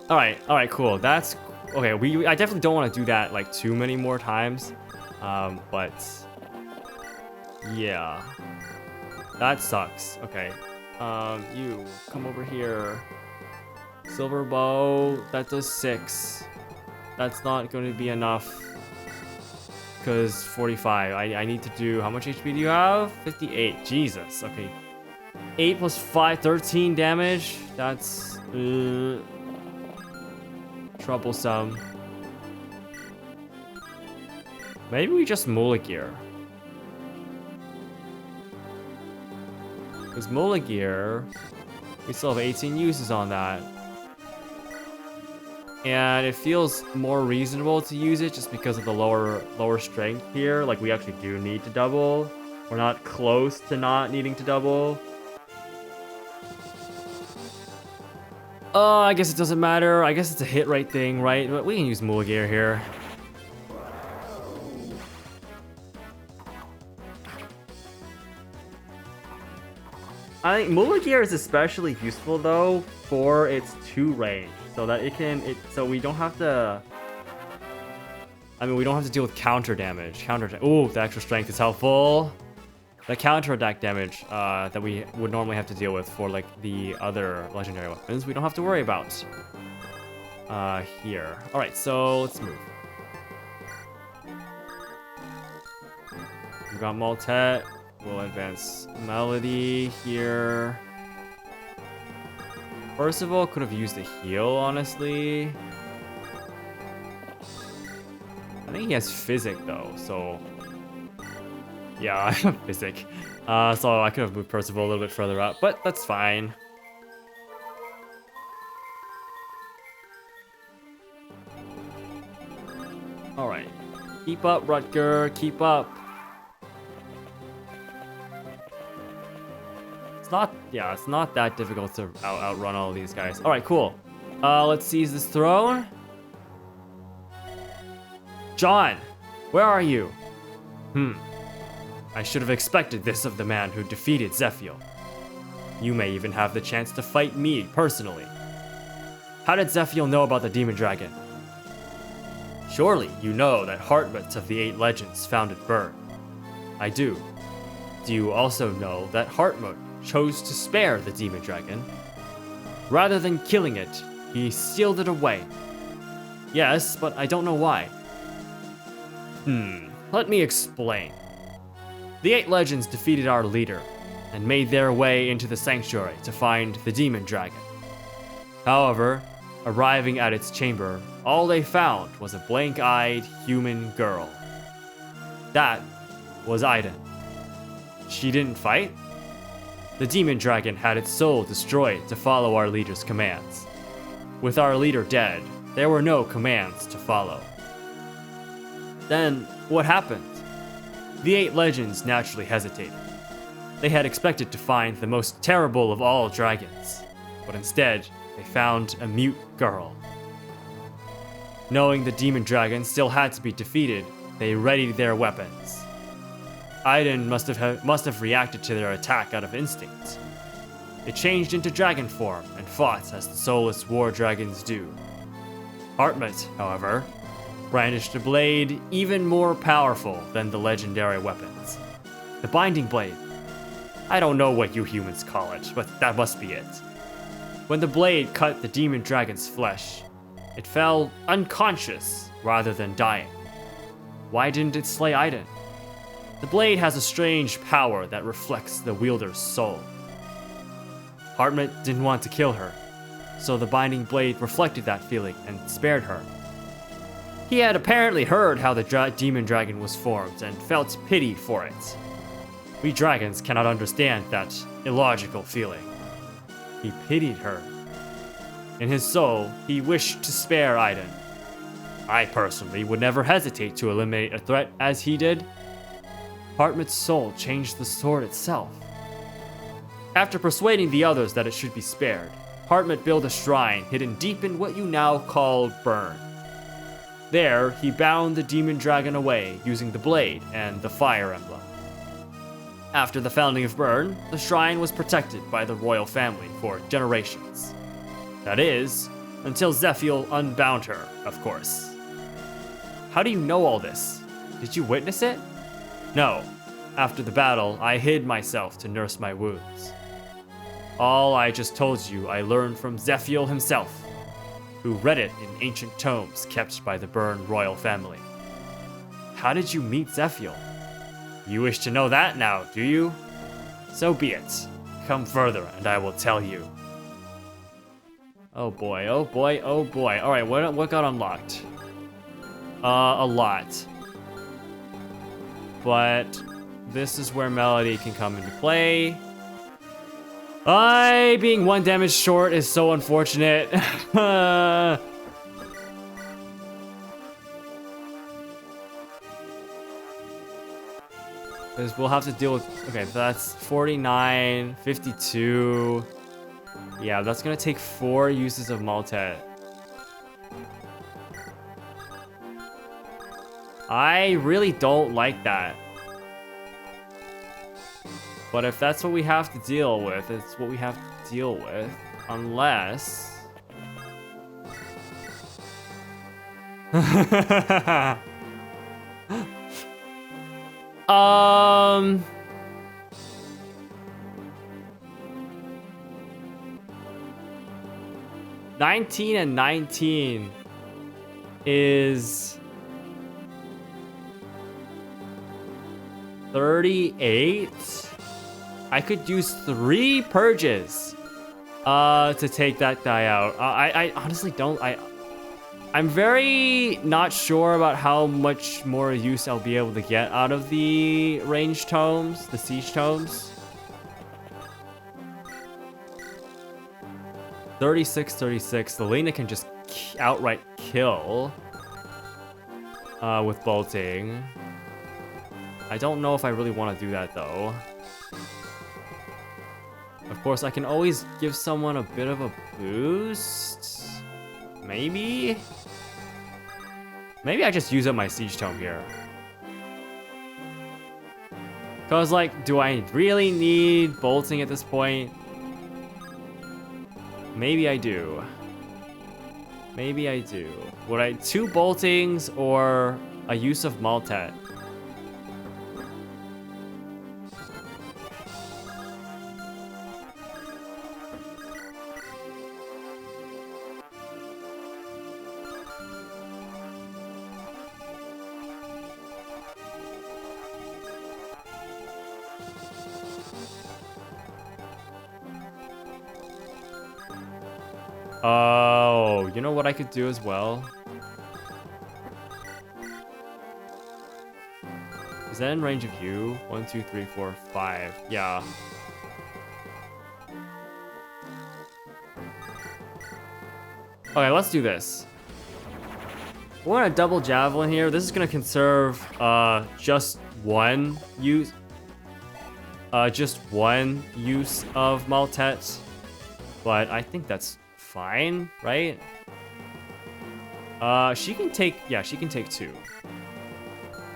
[SPEAKER 1] Alright, cool. That's... okay, I definitely don't want to do that, like, too many more times. But... yeah. That sucks. Okay. You, come over here. Silver bow, that does 6. That's not going to be enough. Because 45. I need to do... how much HP do you have? 58. Jesus. Okay. 8 plus 5, 13 damage. That's... troublesome. Maybe we just Mulagear. Because Mulagear... we still have 18 uses on that. And it feels more reasonable to use it just because of the lower strength here. Like, we actually do need to double. We're not close to not needing to double. I guess it doesn't matter. I guess it's a hit rate thing, right? But we can use Mulligar here. I think Mulligar is especially useful though for its 2 range, so that so we don't have to. I mean, we don't have to deal with counter damage. Ooh, the extra strength is helpful. The counter attack damage that we would normally have to deal with for like the other legendary weapons, we don't have to worry about here. All right, so let's move. We got Maltet. We'll advance Melody here. First of all, could have used a heal, honestly. I think he has Physic though, so yeah, I have Physic. So I could have moved Percival a little bit further up, but that's fine. All right, keep up, Rutger. Keep up. It's not that difficult to outrun all of these guys. All right, cool. Let's seize this throne. John, where are you? I should have expected this of the man who defeated Zephiel. You may even have the chance to fight me personally. How did Zephiel know about the Demon Dragon? Surely you know that Heartmut of the 8 Legends founded Burn. I do. Do you also know that Heartmut chose to spare the Demon Dragon? Rather than killing it, he sealed it away. Yes, but I don't know why. Let me explain. The 8 Legends defeated our leader and made their way into the sanctuary to find the Demon Dragon. However, arriving at its chamber, all they found was a blank-eyed human girl. That was Aiden. She didn't fight? The Demon Dragon had its soul destroyed to follow our leader's commands. With our leader dead, there were no commands to follow. Then, what happened? The 8 Legends naturally hesitated. They had expected to find the most terrible of all dragons, but instead, they found a mute girl. Knowing the Demon Dragon still had to be defeated, they readied their weapons. Aiden must have reacted to their attack out of instinct. It changed into dragon form and fought as the soulless war dragons do. Heartmut, however, brandished a blade even more powerful than the legendary weapons. The Binding Blade. I don't know what you humans call it, but that must be it. When the blade cut the Demon Dragon's flesh, it fell unconscious rather than dying. Why didn't it slay Aiden? The blade has a strange power that reflects the wielder's soul. Heartmut didn't want to kill her, so the Binding Blade reflected that feeling and spared her. He had apparently heard how the Demon Dragon was formed and felt pity for it. We dragons cannot understand that illogical feeling. He pitied her. In his soul, he wished to spare Aiden. I personally would never hesitate to eliminate a threat as he did. Heartmut's soul changed the sword itself. After persuading the others that it should be spared, Heartmut built a shrine hidden deep in what you now call Burn. There, he bound the Demon Dragon away using the blade and the fire emblem. After the founding of Burn, the shrine was protected by the royal family for generations. That is, until Zephiel unbound her, of course. How do you know all this? Did you witness it? No. After the battle, I hid myself to nurse my wounds. All I just told you I learned from Zephiel himself, who read it in ancient tomes kept by the Burn royal family. How did you meet Zephiel? You wish to know that now, do you? So be it. Come further and I will tell you. Oh boy, oh boy, oh boy. Alright, what got unlocked? A lot. But this is where Melody can come into play. Being 1 damage short is so unfortunate. Because we'll have to deal with... Okay, that's 49, 52. Yeah, that's gonna take 4 uses of Maltet. I really don't like that. But if that's what we have to deal with, it's what we have to deal with. Unless... um... 19 and 19 is 38. I could use 3 purges to take that guy out. I honestly don't. I'm very not sure about how much more use I'll be able to get out of the range tomes, the siege tomes. 36. The Lena can just outright kill with bolting. I don't know if I really want to do that though. Of course, I can always give someone a bit of a boost. Maybe? Maybe I just use up my siege tome here. Cause like, do I really need bolting at this point? Maybe I do. Maybe I do. Would I 2 boltings or a use of Maltet? Oh, you know what I could do as well? Is that in range of you? 1, 2, 3, 4, 5. Yeah. Okay, let's do this. We're gonna double javelin here. This is gonna conserve just one use of Maltet. But I think that's fine, right? She can take 2.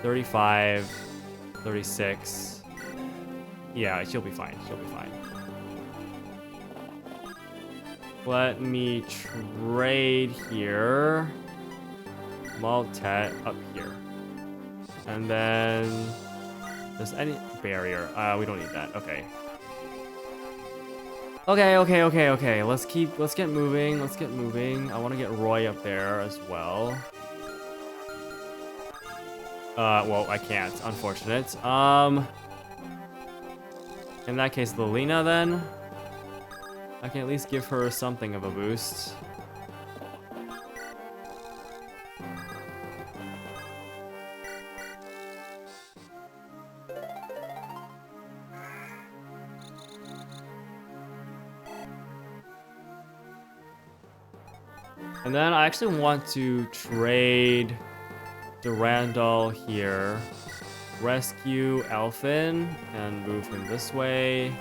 [SPEAKER 1] 35, 36. Yeah, she'll be fine. Let me trade here. Maltet up here. And then there's any barrier. We don't need that. Okay. Okay. Let's get moving. I want to get Roy up there as well. Well, I can't, unfortunate. In that case, the Lena then. I can at least give her something of a boost. And then I actually want to trade Durandal here, rescue Elfin, and move him this way.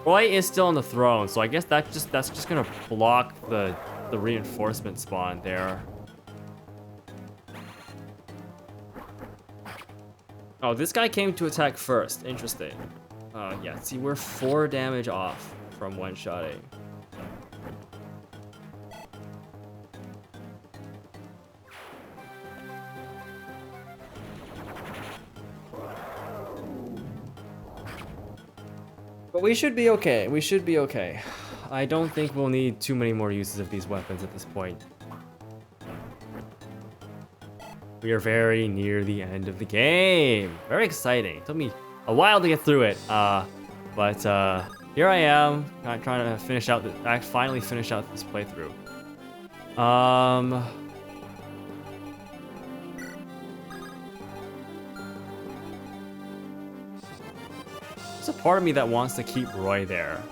[SPEAKER 1] Roy is still on the throne, so I guess that's just gonna block the reinforcement spawn there. Oh, this guy came to attack first. Interesting. Yeah, see, we're 4 damage off from one-shotting. But we should be okay. I don't think we'll need too many more uses of these weapons at this point. We are very near the end of the game. Very exciting. It took me a while to get through it. But here I am, trying to finish out finally finish out this playthrough. What's the part of me that wants to keep Roy there.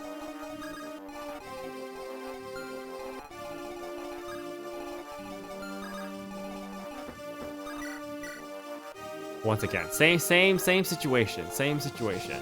[SPEAKER 1] Once again, same situation, same situation.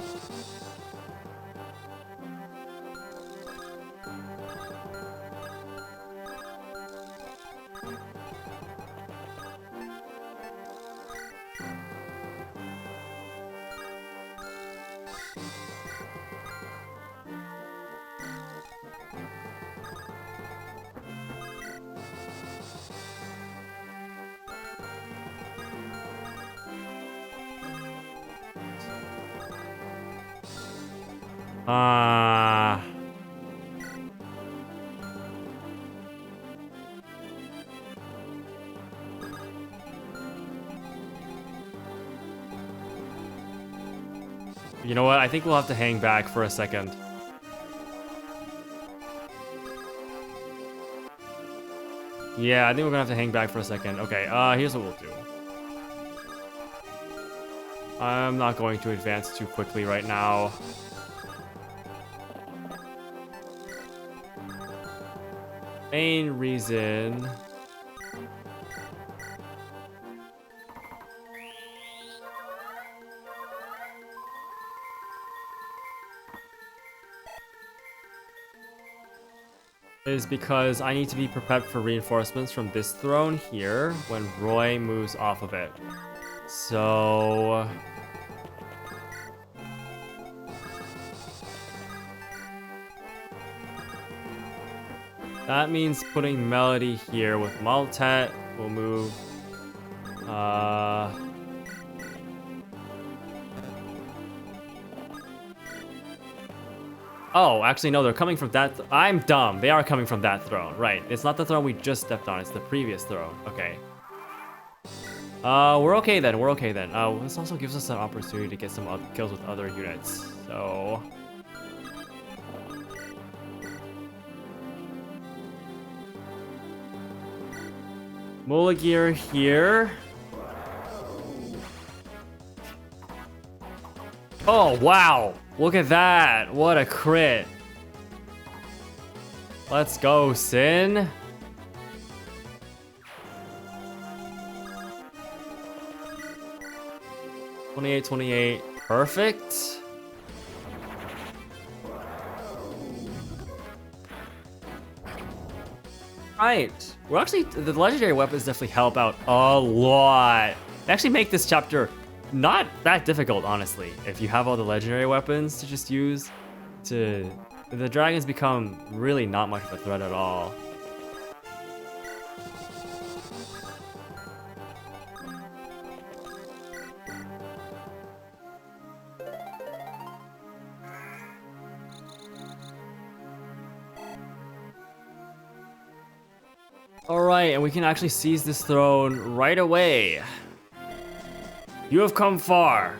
[SPEAKER 1] You know what? I think we'll have to hang back for a second. Yeah, I think we're gonna have to hang back for a second. Okay, here's what we'll do. I'm not going to advance too quickly right now. Main reason... is because I need to be prepared for reinforcements from this throne here when Roy moves off of it. So... that means putting Melody here with Maltet. We'll move... Oh, actually, no, they're coming from that... I'm dumb. They are coming from that throne. Right. It's not the throne we just stepped on. It's the previous throne. Okay. We're okay then. We're okay then. This also gives us an opportunity to get some kills with other units. So... Mulligir here. Oh, wow. Look at that. What a crit. Let's go, Sin. $28. Perfect. Right. Well, actually, the legendary weapons definitely help out a lot. They actually make this chapter not that difficult, honestly. If you have all the legendary weapons to just use, the dragons become really not much of a threat at all. Alright, and we can actually seize this throne right away. You have come far.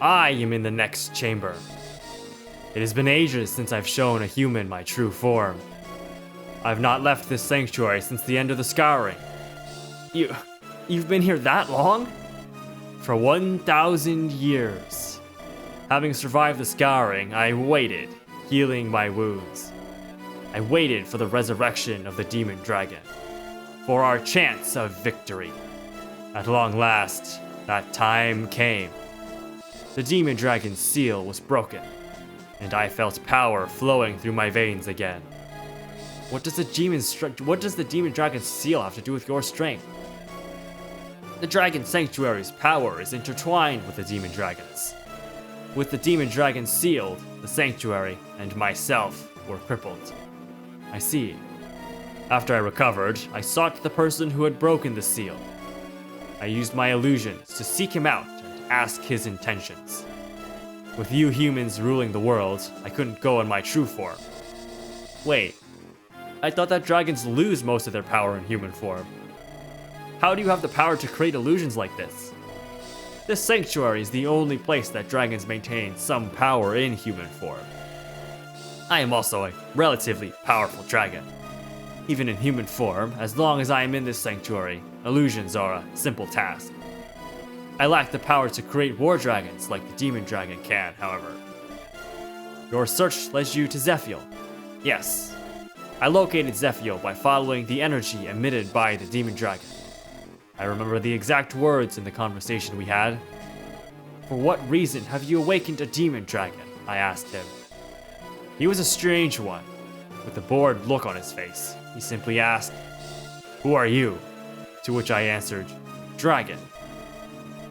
[SPEAKER 1] I am in the next chamber. It has been ages since I've shown a human my true form. I've not left this sanctuary since the end of the scouring. You've been here that long? For 1,000 years. Having survived the scouring, I waited, healing my wounds. I waited for the resurrection of the demon dragon. For our chance of victory. At long last, that time came. The demon dragon's seal was broken, and I felt power flowing through my veins again. What does the demon dragon's seal have to do with your strength? The dragon sanctuary's power is intertwined with the demon dragon's. With the demon dragon sealed, the sanctuary and myself were crippled. I see. After I recovered, I sought the person who had broken the seal. I used my illusions to seek him out and ask his intentions. With you humans ruling the world, I couldn't go in my true form. Wait, I thought that dragons lose most of their power in human form. How do you have the power to create illusions like this? This sanctuary is the only place that dragons maintain some power in human form. I am also a relatively powerful dragon. Even in human form, as long as I am in this sanctuary, illusions are a simple task. I lack the power to create war dragons like the demon dragon can, however. Your search led you to Zephiel. Yes. I located Zephiel by following the energy emitted by the demon dragon. I remember the exact words in the conversation we had. For what reason have you awakened a demon dragon? I asked him. He was a strange one, with a bored look on his face. He simply asked, "Who are you?" To which I answered, "Dragon."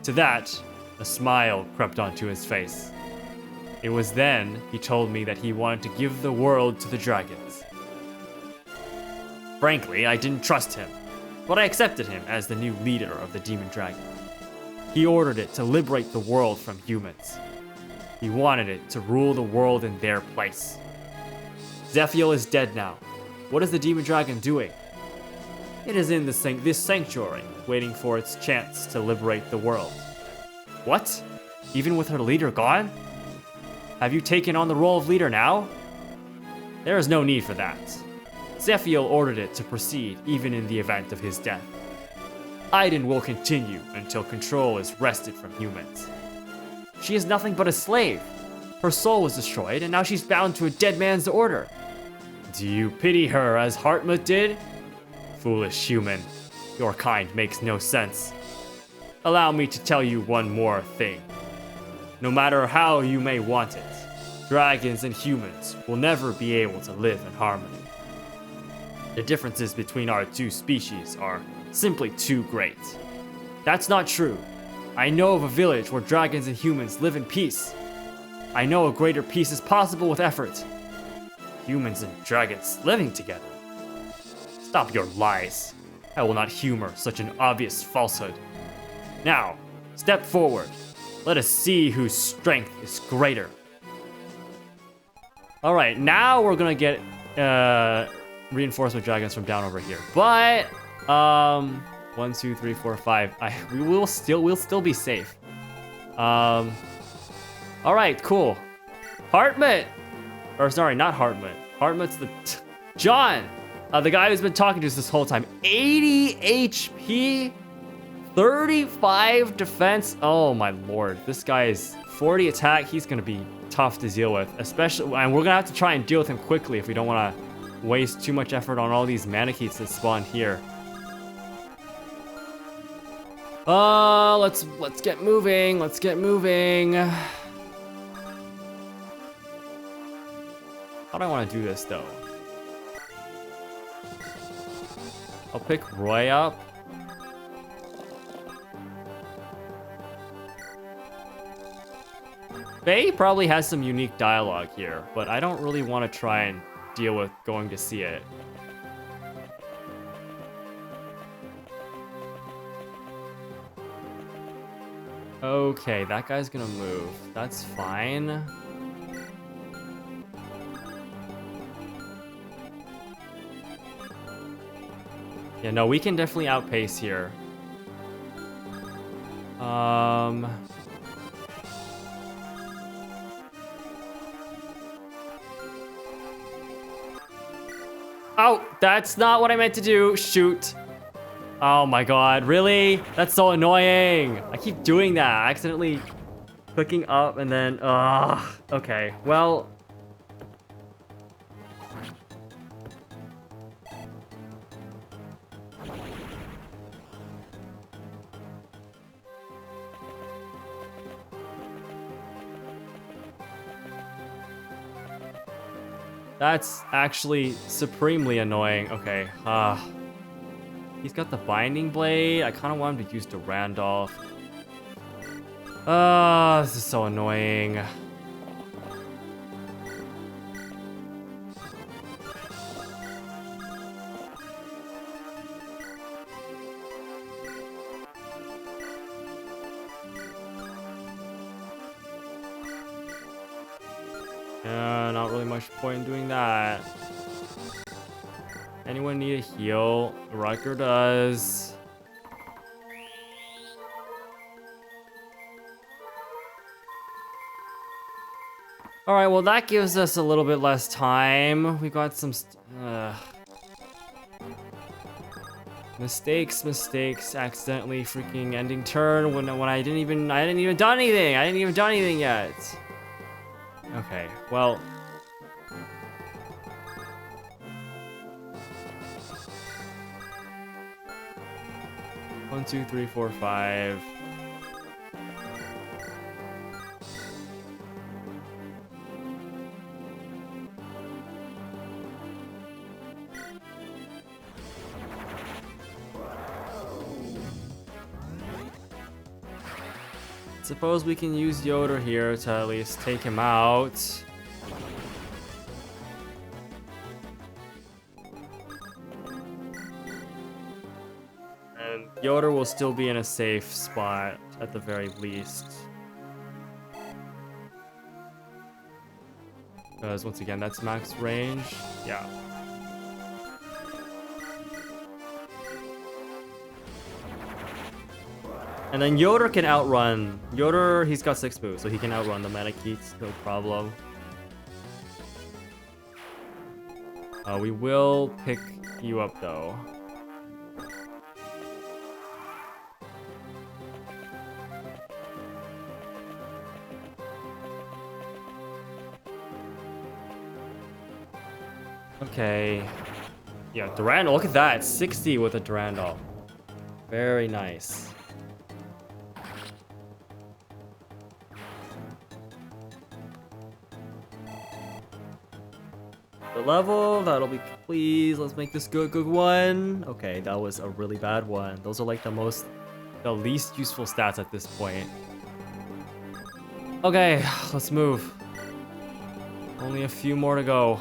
[SPEAKER 1] To that, a smile crept onto his face. It was then he told me that he wanted to give the world to the dragons. Frankly, I didn't trust him, but I accepted him as the new leader of the demon dragon. He ordered it to liberate the world from humans. He wanted it to rule the world in their place. Zephiel is dead now. What is the demon dragon doing? It is in this sanctuary, waiting for its chance to liberate the world. What? Even with her leader gone? Have you taken on the role of leader now? There is no need for that. Zephiel ordered it to proceed even in the event of his death. Aiden will continue until control is wrested from humans. She is nothing but a slave. Her soul was destroyed, and now she's bound to a dead man's order. Do you pity her as Hartmut did? Foolish human. Your kind makes no sense. Allow me to tell you one more thing. No matter how you may want it, dragons and humans will never be able to live in harmony. The differences between our two species are simply too great. That's not true. I know of a village where dragons and humans live in peace. I know a greater peace is possible with effort. Humans and dragons living together. Stop your lies. I will not humor such an obvious falsehood. Now, step forward. Let us see whose strength is greater. Alright, now we're gonna get reinforcement dragons from down over here. But 1, 2, 3, 4, 5. We'll still be safe. Alright, cool. Hartmut! Or sorry, not Hartmut. Hartmut's John! The guy who's been talking to us this whole time. 80 HP, 35 defense. Oh my lord. This guy is 40 attack. He's gonna be tough to deal with. Especially, and we're gonna have to try and deal with him quickly if we don't wanna waste too much effort on all these Manakets that spawn here. Let's get moving. Let's get moving. How do I want to do this though? I'll pick Roy up. Faye probably has some unique dialogue here, but I don't really want to try and deal with going to see it. Okay, that guy's gonna move. That's fine. Yeah, no, we can definitely outpace here. Oh, that's not what I meant to do. Shoot. Oh my god, really? That's so annoying. I keep doing that, accidentally clicking up and then, okay, well. That's actually supremely annoying. Okay, he's got the binding blade. I kind of want him to use the Randolph. This is so annoying. Not really much point in doing that. Anyone need a heal? Riker does. Alright, well that gives us a little bit less time. We got some mistakes, accidentally freaking ending turn when I didn't even done anything. I didn't even done anything yet. Okay, well... One, two, three, four, five. Suppose we can use Yoder here to at least take him out. And Yoder will still be in a safe spot at the very least. Because once again, that's max range. Yeah. And then Yoder can outrun. Yoder, he's got 6 moves, so he can outrun the Manakits, no problem. We will pick you up though. Okay. Yeah, Durandal, look at that. 60 with a Durandal. Very nice. The level, that'll be, please, let's make this good one. Okay, that was a really bad one. Those are like the least useful stats at this point. Okay, let's move. Only a few more to go.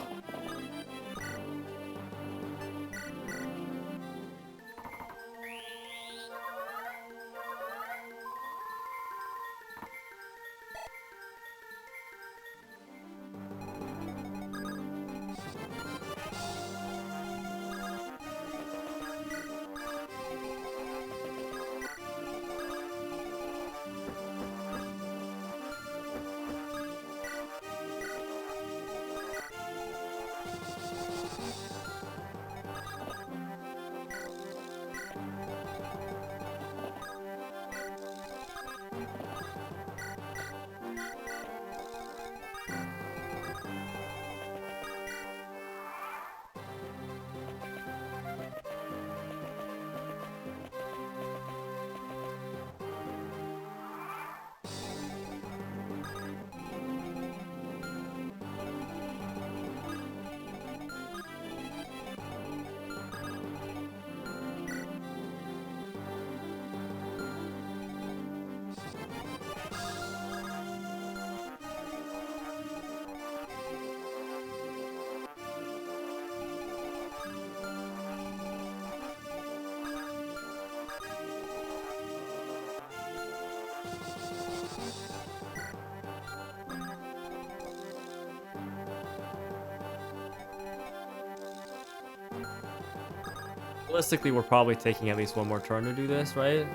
[SPEAKER 1] Realistically, we're probably taking at least one more turn to do this, right?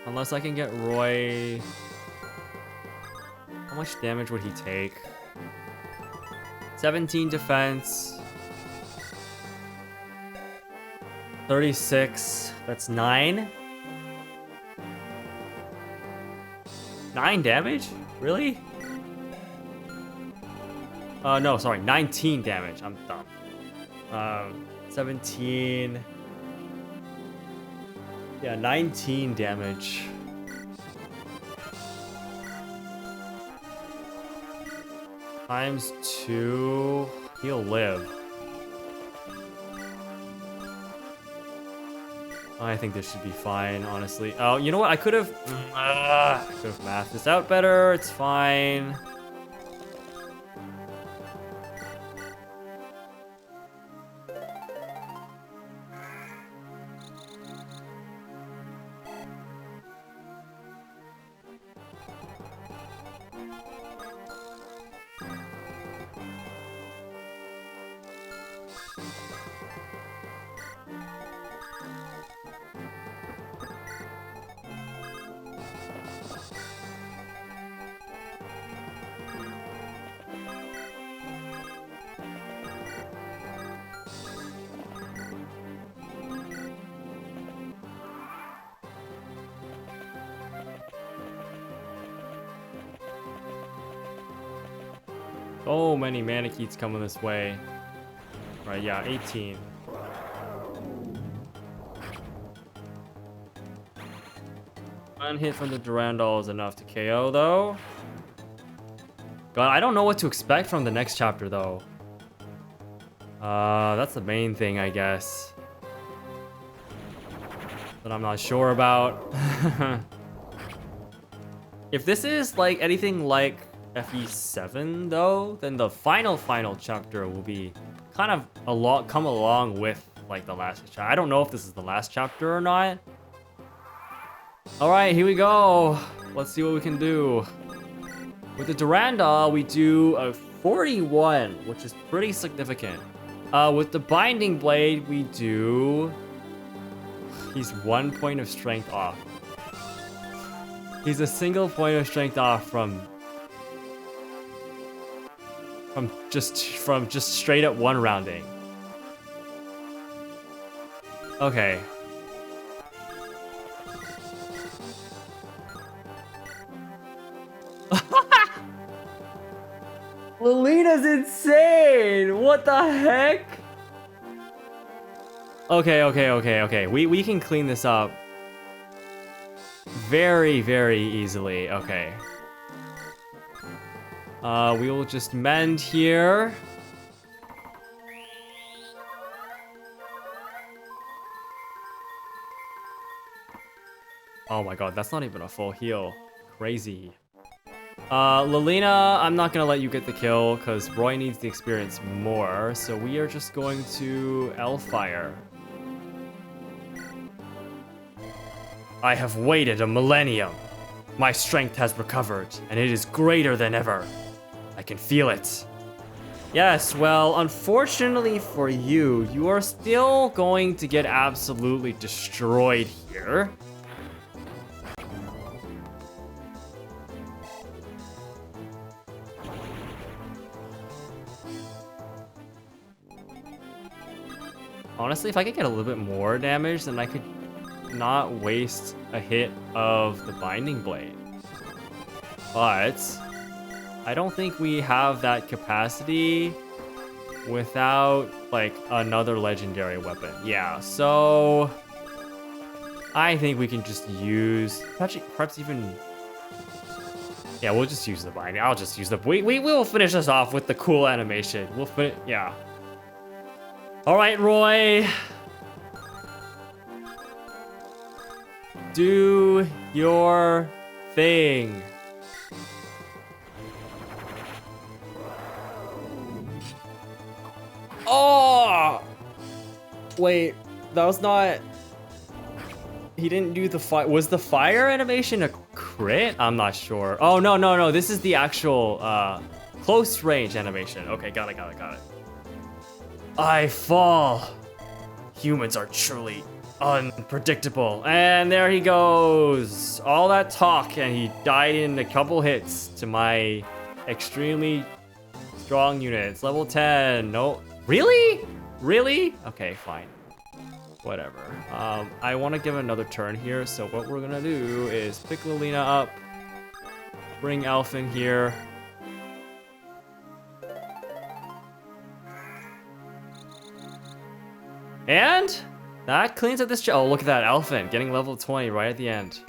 [SPEAKER 1] Unless I can get Roy... How much damage would he take? 17 defense. 36. That's 9? 9 damage? Really? No, sorry. 19 damage. I'm dumb. 17. Yeah, 19 damage. Times 2. He'll live. I think this should be fine, honestly. Oh, you know what? I could have mathed this out better. It's fine. So many Manikeets coming this way. Right, yeah, 18. One hit from the Durandal is enough to KO, though. God, I don't know what to expect from the next chapter, though. That's the main thing, I guess. That I'm not sure about. If this is like anything like FE7, though, then the final chapter will be kind of come along with like the last chapter. I don't know if this is the last chapter or not. All right, here we go. Let's see what we can do. With the Durandal, we do a 41, which is pretty significant. With the Binding Blade, we do... He's 1 point of strength off. He's a single point of strength off from just straight up one rounding. Okay. Lilina's insane! What the heck? Okay. We can clean this up very, very easily. Okay. We will just mend here. Oh my god, that's not even a full heal. Crazy. Lilina, I'm not gonna let you get the kill because Roy needs the experience more, so we are just going to Elfire. I have waited a millennium. My strength has recovered, and it is greater than ever. I can feel it. Yes, well, unfortunately for you, you are still going to get absolutely destroyed here. Honestly, if I could get a little bit more damage, then I could not waste a hit of the Binding Blade. But I don't think we have that capacity without like another legendary weapon. Yeah, so I think we can just use perhaps even. Yeah, we'll just use the Binding. I'll just use the. We will finish this off with the cool animation. We'll finish. Yeah. All right, Roy. Do your thing. Oh! Wait, that was not... He didn't do the fire. Was the fire animation a crit? I'm not sure. Oh, no. This is the actual close range animation. Okay, got it. I fall. Humans are truly unpredictable. And there he goes. All that talk, and he died in a couple hits to my extremely strong units. Level 10. No. Really? Okay, fine. Whatever. I want to give another turn here, so what we're gonna do is pick Lilina up, bring Elf in here. And that cleans up this. Oh, look at that elephant getting level 20 right at the end.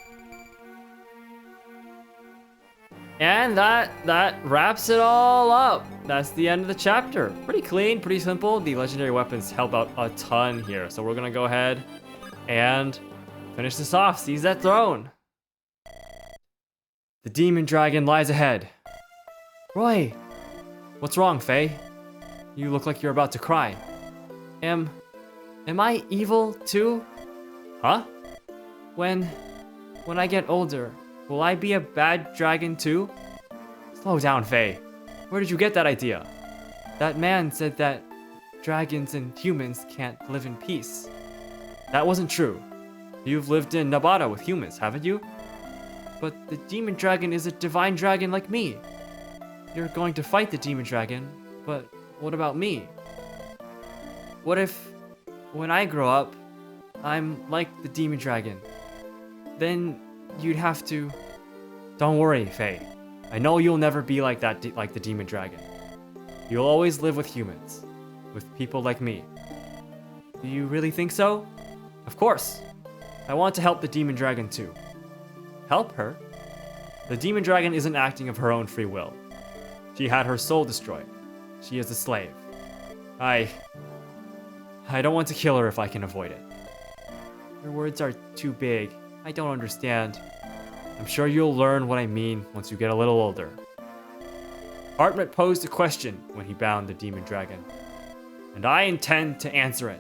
[SPEAKER 1] And that wraps it all up. That's the end of the chapter. Pretty clean, pretty simple. The legendary weapons help out a ton here. So we're gonna go ahead and finish this off. Seize that throne. The demon dragon lies ahead. Roy, what's wrong, Faye? You look like you're about to cry. Am I evil too? Huh? When I get older, will I be a bad dragon too? Slow down, Faye. Where did you get that idea? That man said that dragons and humans can't live in peace. That wasn't true. You've lived in Nabata with humans, haven't you? But the demon dragon is a divine dragon like me. You're going to fight the demon dragon, but what about me? What if, when I grow up, I'm like the demon dragon? Then you'd have to... Don't worry, Faye. I know you'll never be like that, like the demon dragon. You'll always live with humans. With people like me. Do you really think so? Of course. I want to help the demon dragon too. Help her? The demon dragon isn't acting of her own free will. She had her soul destroyed. She is a slave. I don't want to kill her if I can avoid it. Your words are too big. I don't understand. I'm sure you'll learn what I mean once you get a little older. Hartmut posed a question when he bound the demon dragon, and I intend to answer it.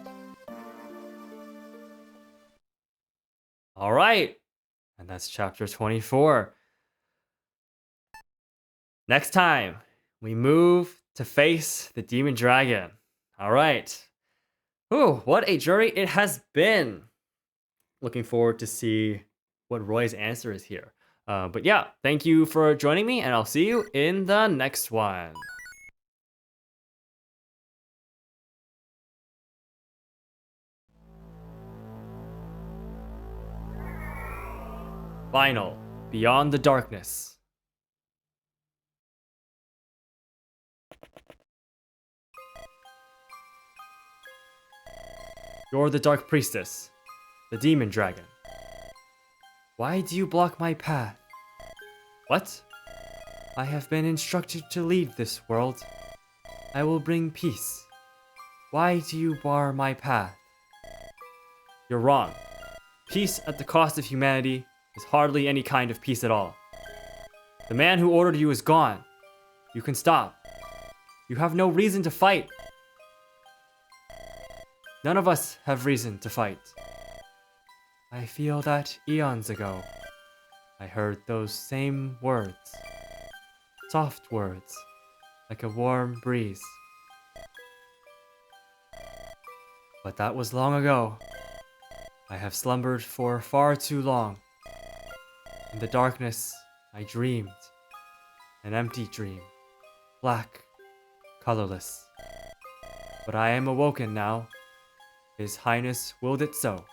[SPEAKER 1] Alright, and that's chapter 24. Next time, we move to face the demon dragon. Alright. Ooh, what a journey it has been. Looking forward to see what Roy's answer is here. But yeah, thank you for joining me, and I'll see you in the next one. Final, Beyond the Darkness. You're the Dark Priestess, the Demon Dragon. Why do you block my path? What? I have been instructed to lead this world. I will bring peace. Why do you bar my path? You're wrong. Peace at the cost of humanity is hardly any kind of peace at all. The man who ordered you is gone. You can stop. You have no reason to fight. None of us have reason to fight. I feel that eons ago, I heard those same words. Soft words, like a warm breeze. But that was long ago. I have slumbered for far too long. In the darkness, I dreamed. An empty dream. Black, colorless. But I am awoken now. His Highness willed it so.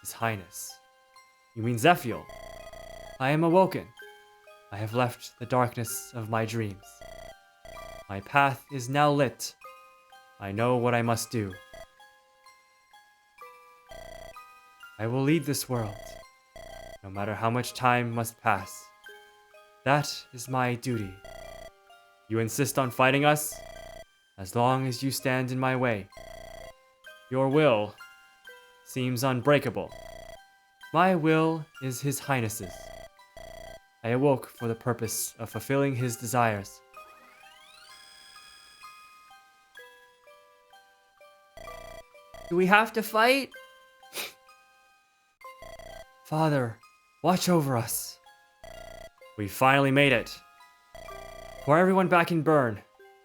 [SPEAKER 1] His Highness. You mean Zephiel? I am awoken. I have left the darkness of my dreams. My path is now lit. I know what I must do. I will lead this world, no matter how much time must pass. That is my duty. You insist on fighting us? As long as you stand in my way. Your will seems unbreakable. My will is His Highness's. I awoke for the purpose of fulfilling his desires. Do we have to fight? Father, watch over us. We finally made it. For everyone back in Bern,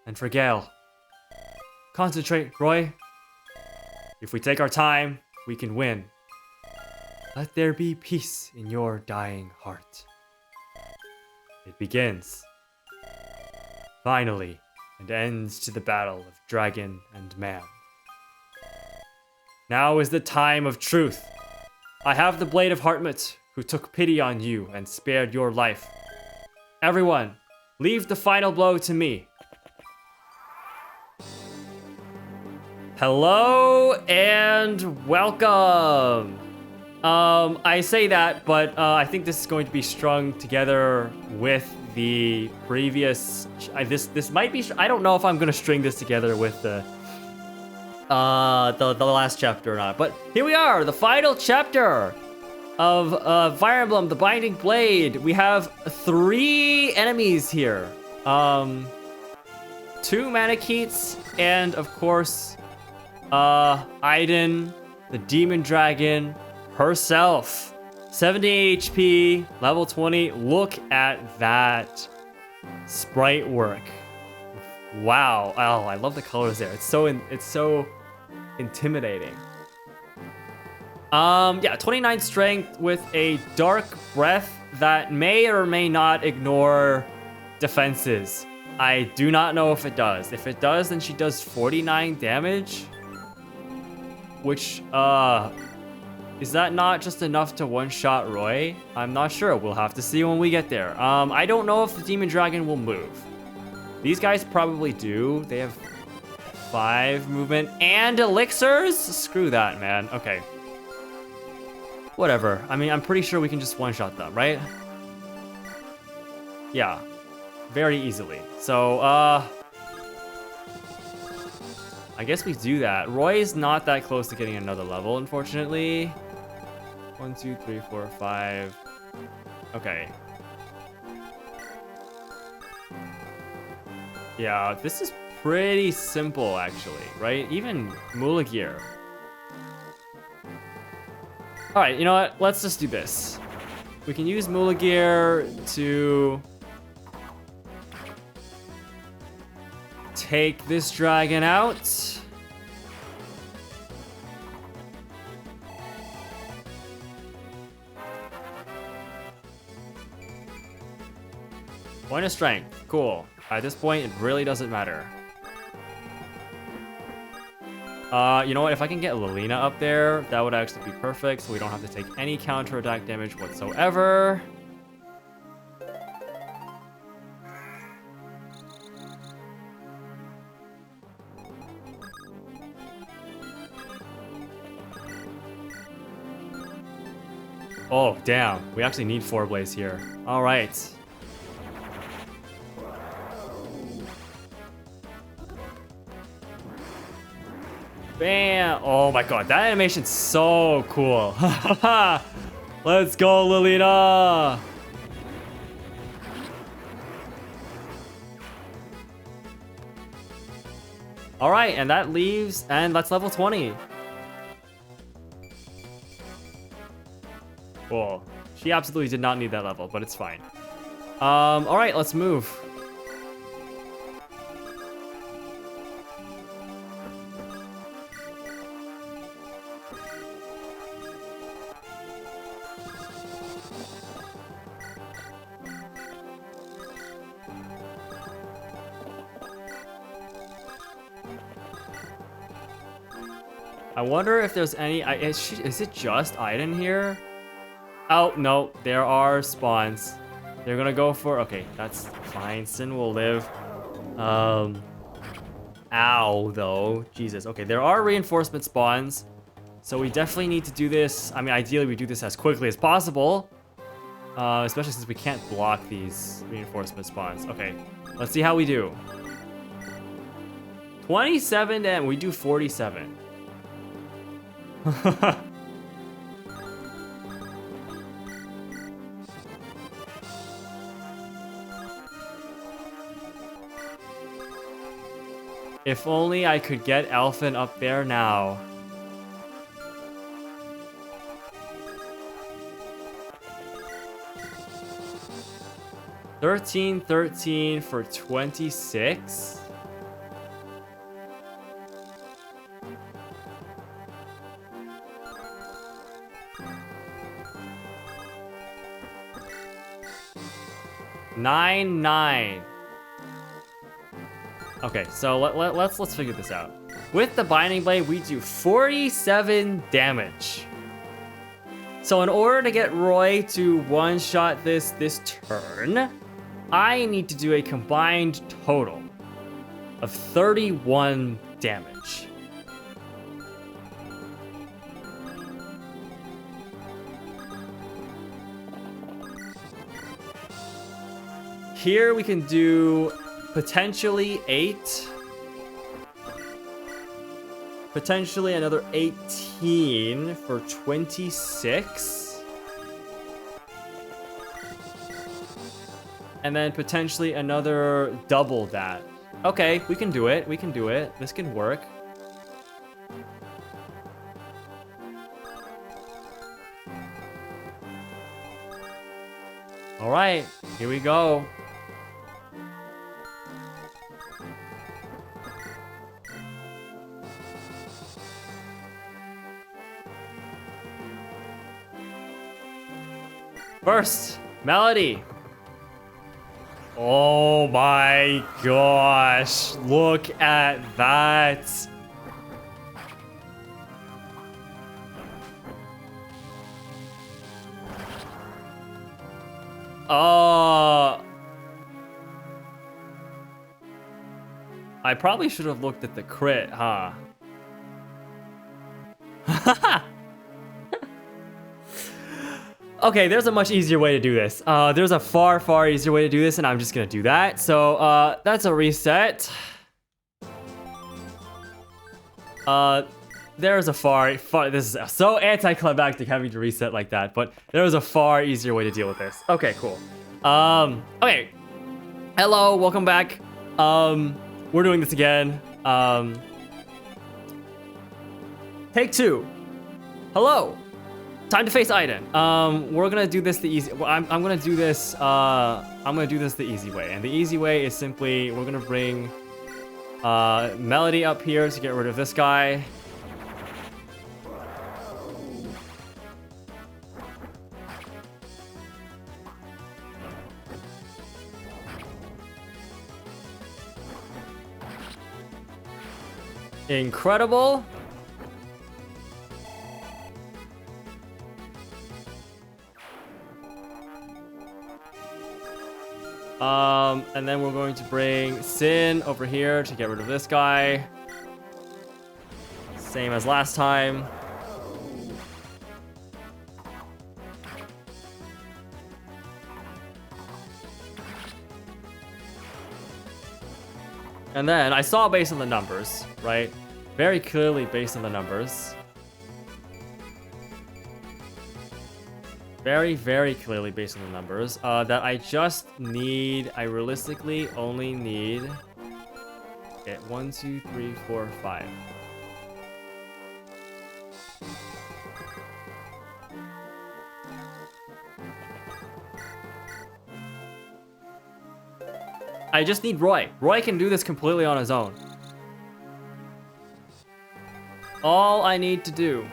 [SPEAKER 1] and for Gale. Concentrate, Roy. If we take our time, we can win. Let there be peace in your dying heart. It begins. Finally, and ends to the battle of dragon and man. Now is the time of truth. I have the blade of Hartmut, who took pity on you and spared your life. Everyone, leave the final blow to me. Hello and welcome. I say that, but I think this is going to be strung together with the previous. This might be. I don't know if I'm gonna string this together with the last chapter or not. But here we are, the final chapter of Fire Emblem: The Binding Blade. We have 3 enemies here. 2 Manikeets, and of course, Aiden, the Demon Dragon herself. 70 HP, level 20. Look at that sprite work. Wow. Oh, I love the colors there. It's so intimidating. Yeah, 29 strength with a dark breath that may or may not ignore defenses. I do not know if it does. If it does, then she does 49 damage. Which, is that not just enough to one-shot Roy? I'm not sure. We'll have to see when we get there. I don't know if the Demon Dragon will move. These guys probably do. They have 5 movement and elixirs? Screw that, man. Okay. Whatever. I mean, I'm pretty sure we can just one-shot them, right? Yeah. Very easily. So, I guess we do that. Roy's not that close to getting another level, unfortunately. 1, 2, 3, 4, 5. Okay. Yeah, this is pretty simple, actually, right? Even Mulagir. Alright, you know what? Let's just do this. We can use Mulagir to take this dragon out. Point of strength. Cool. At this point, it really doesn't matter. You know what? If I can get Lilina up there, that would actually be perfect, so we don't have to take any counterattack damage whatsoever. Oh, damn. We actually need 4 Blaze here. All right. Bam! Oh my god, that animation's so cool. Let's go, Lilina! Alright, and that leaves, and that's level 20. Cool. She absolutely did not need that level, but it's fine. Alright, let's move. I wonder if there's any... Is it just Iden here? Oh, no. There are spawns. They're gonna go for... Okay, that's fine. Sin will live. Ow, though. Jesus. Okay, there are reinforcement spawns. So we definitely need to do this. I mean, ideally, we do this as quickly as possible. Especially since we can't block these reinforcement spawns. Okay, let's see how we do. 27 and we do 47. If only I could get Elfin up there now. $13 for 26. $9. Okay, so let's figure this out. With the Binding Blade, we do 47 damage. So in order to get Roy to one-shot this turn, I need to do a combined total of 31 damage. Here we can do potentially 8. Potentially another 18 for 26. And then potentially another double that. Okay, we can do it. We can do it. This can work. All right, here we go. First, Melody. Oh my gosh, look at that. I probably should have looked at the crit, huh? Okay, there's a much easier way to do this. There's a far, far easier way to do this, and I'm just gonna do that. So, that's a reset. There's a far, this is so anticlimactic having to reset like that, but there was a far easier way to deal with this. Okay, cool. Okay. Hello, welcome back. We're doing this again. Take 2. Hello. Time to face Aiden. We're gonna do this the easy. I'm gonna do this. I'm gonna do this the easy way, and the easy way is simply we're gonna bring Melody up here to get rid of this guy. Incredible. And then we're going to bring Sin over here to get rid of this guy. Same as last time. And then I saw based on the numbers, right? Very clearly based on the numbers. Very, very clearly based on the numbers, that I just need, I realistically only need, okay, 1, 2, 3, 4, 5. I just need Roy. Roy can do this completely on his own. All I need to do.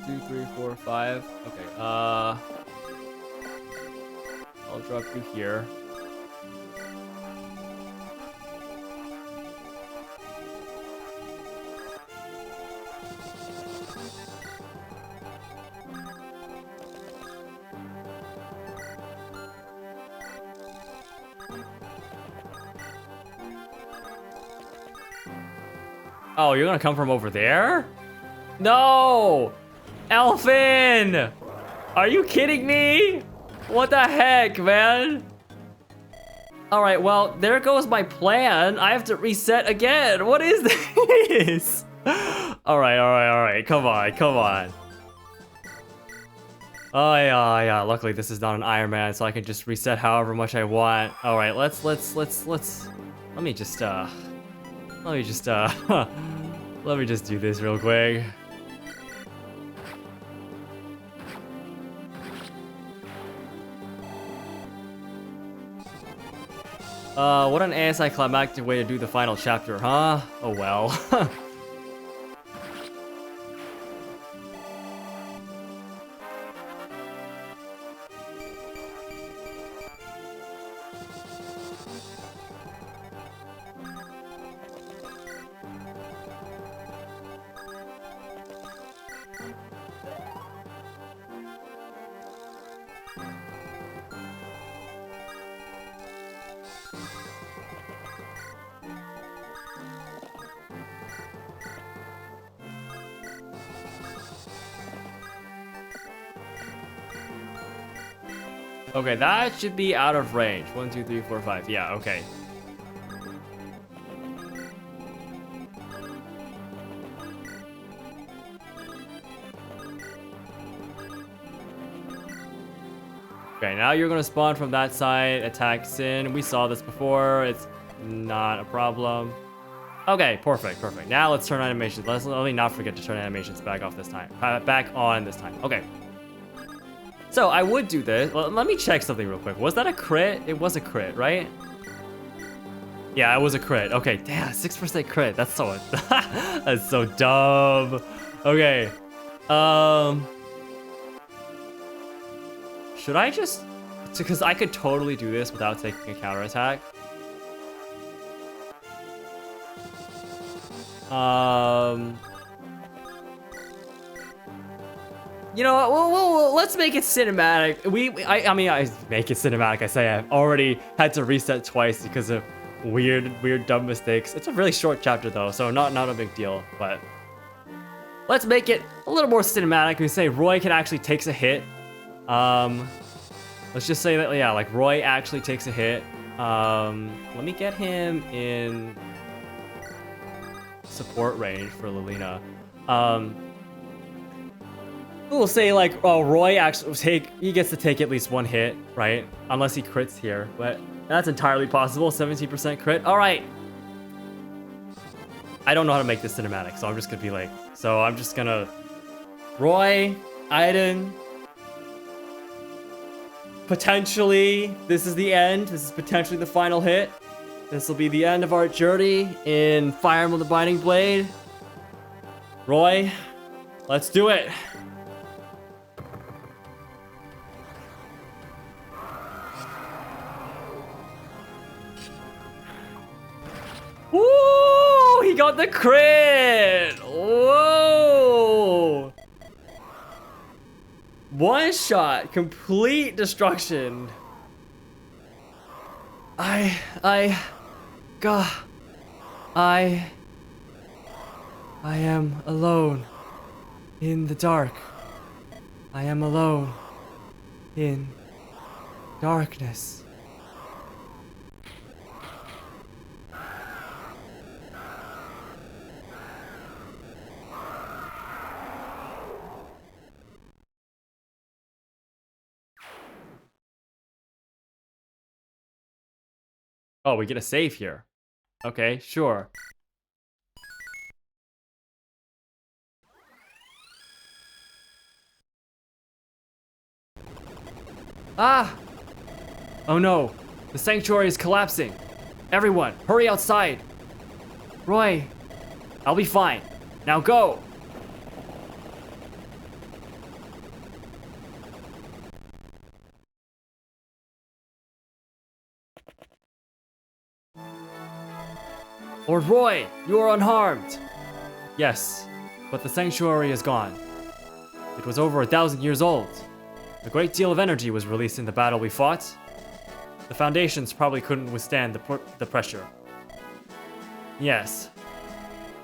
[SPEAKER 1] Two, 3, 4, 5. Okay, I'll drop you here. Oh, you're gonna come from over there? No! Elfin! Are you kidding me? What the heck, man? Alright, well, there goes my plan. I have to reset again. What is this? Alright. Come on. Oh, yeah. Luckily, this is not an Iron Man, so I can just reset however much I want. Alright, let me just do this real quick. What an anticlimactic way to do the final chapter, huh? Oh well. Okay, that should be out of range. 1, 2, 3, 4, 5. Yeah, okay. Okay, now you're gonna spawn from that side, attack Sin. We saw this before. It's not a problem. Okay, perfect. Now let's turn animations. Let me not forget to turn animations back off this time. Back on this time. Okay. So I would do this. Well, let me check something real quick. Was that a crit? It was a crit, right? Yeah, it was a crit. Okay, damn, 6% crit. That's so that's so dumb. Okay. Should I just Because I could totally do this without taking a counterattack. You know what? Well, let's make it cinematic. I mean, I make it cinematic. I say I've already had to reset twice because of weird, dumb mistakes. It's a really short chapter though, so not a big deal. But let's make it a little more cinematic. We say Roy can actually takes a hit. Let's just say that, yeah, like Roy actually takes a hit. Let me get him in support range for Lilina. We'll say like, oh, Roy actually he gets to take at least one hit, right? Unless he crits here, but that's entirely possible. 17% crit. All right. I don't know how to make this cinematic, so I'm just gonna be like, I'm just gonna Roy, Aiden. Potentially, this is the end. This is potentially the final hit. This will be the end of our journey in Fire Emblem the Binding Blade. Roy, let's do it. Woo! He got the crit! Whoa! One shot, complete destruction. I am alone in the dark. I am alone in darkness. Oh, we get a save here. Okay, sure. Ah! Oh no, the sanctuary is collapsing. Everyone, hurry outside. Roy, I'll be fine. Now go! Lord Roy, you are unharmed. Yes, but the sanctuary is gone. It was over 1,000 years old. A great deal of energy was released in the battle we fought. The foundations probably couldn't withstand the pressure. Yes.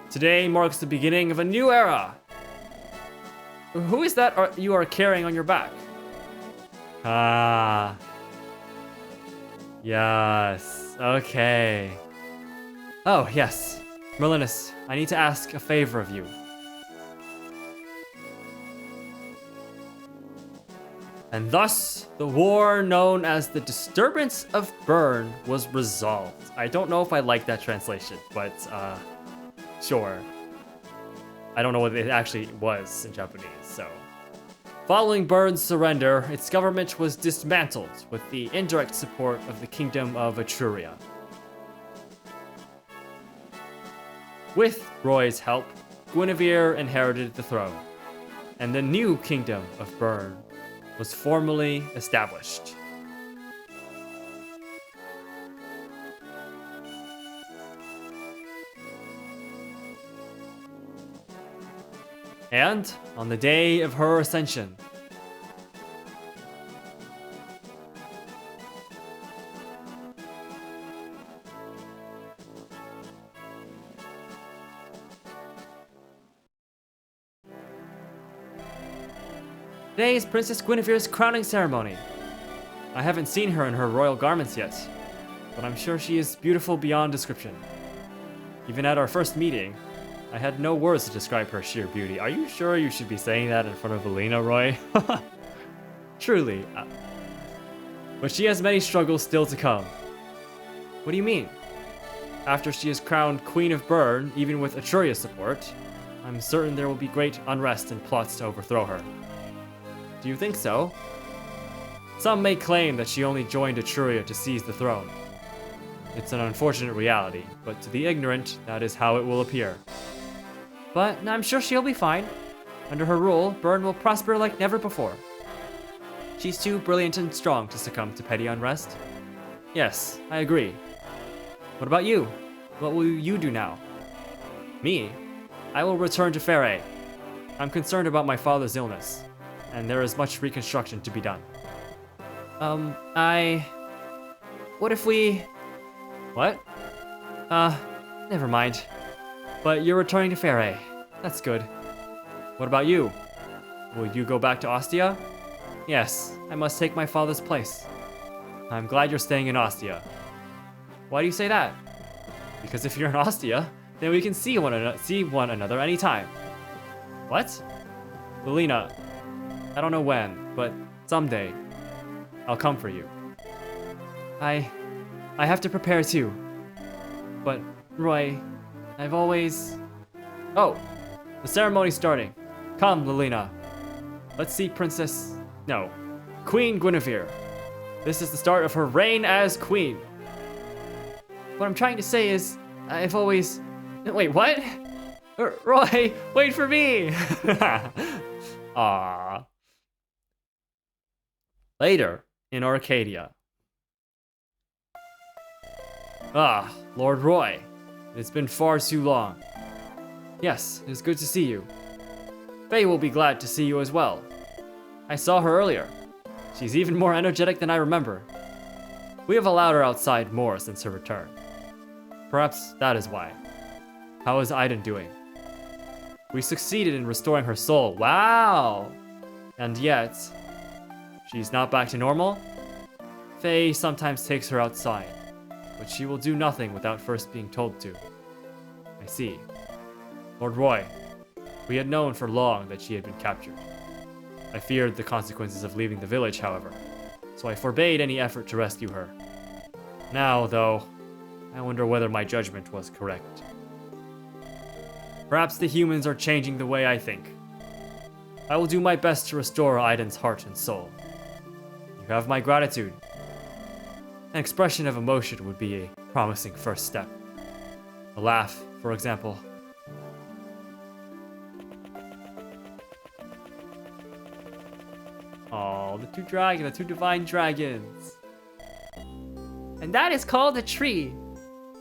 [SPEAKER 1] Today marks the beginning of a new era. Who is that you are carrying on your back? Ah. Yes. Okay. Oh, yes. Merlinus, I need to ask a favor of you. And thus, the war known as the Disturbance of Bern was resolved. I don't know if I like that translation, but, sure. I don't know what it actually was in Japanese, so. Following Bern's surrender, its government was dismantled with the indirect support of the Kingdom of Etruria. With Roy's help, Guinevere inherited the throne, and the new Kingdom of Bern was formally established. And on the day of her ascension, today is Princess Guinevere's crowning ceremony. I haven't seen her in her royal garments yet, but I'm sure she is beautiful beyond description. Even at our first meeting, I had no words to describe her sheer beauty. Are you sure you should be saying that in front of Alina, Roy? Truly. But she has many struggles still to come. What do you mean? After she is crowned Queen of Bern, even with Etruria's support, I'm certain there will be great unrest and plots to overthrow her. Do you think so? Some may claim that she only joined Etruria to seize the throne. It's an unfortunate reality, but to the ignorant, that is how it will appear. But I'm sure she'll be fine. Under her rule, Bern will prosper like never before. She's too brilliant and strong to succumb to petty unrest. Yes, I agree. What about you? What will you do now? Me? I will return to Fairey. I'm concerned about my father's illness, and there is much reconstruction to be done. What if we... What? Never mind. But you're returning to Fairey. That's good. What about you? Will you go back to Ostia? Yes, I must take my father's place. I'm glad you're staying in Ostia. Why do you say that? Because if you're in Ostia, then we can see one another anytime. What? Lilina, I don't know when, but someday, I'll come for you. I have to prepare too. But, Roy, I've always... Oh, the ceremony's starting. Come, Lilina. Let's see Queen Guinevere. This is the start of her reign as queen. What I'm trying to say is, I've always... Wait, what? Roy, wait for me! Aww. Later, in Arcadia. Ah, Lord Roy. It's been far too long. Yes, it's good to see you. Faye will be glad to see you as well. I saw her earlier. She's even more energetic than I remember. We have allowed her outside more since her return. Perhaps that is why. How is Aiden doing? We succeeded in restoring her soul. Wow! And yet, she's not back to normal? Faye sometimes takes her outside, but she will do nothing without first being told to. I see. Lord Roy, we had known for long that she had been captured. I feared the consequences of leaving the village, however, so I forbade any effort to rescue her. Now, though, I wonder whether my judgment was correct. Perhaps the humans are changing the way I think. I will do my best to restore Aiden's heart and soul. You have my gratitude. An expression of emotion would be a promising first step. A laugh, for example. Oh, the two divine dragons. And that is called a tree.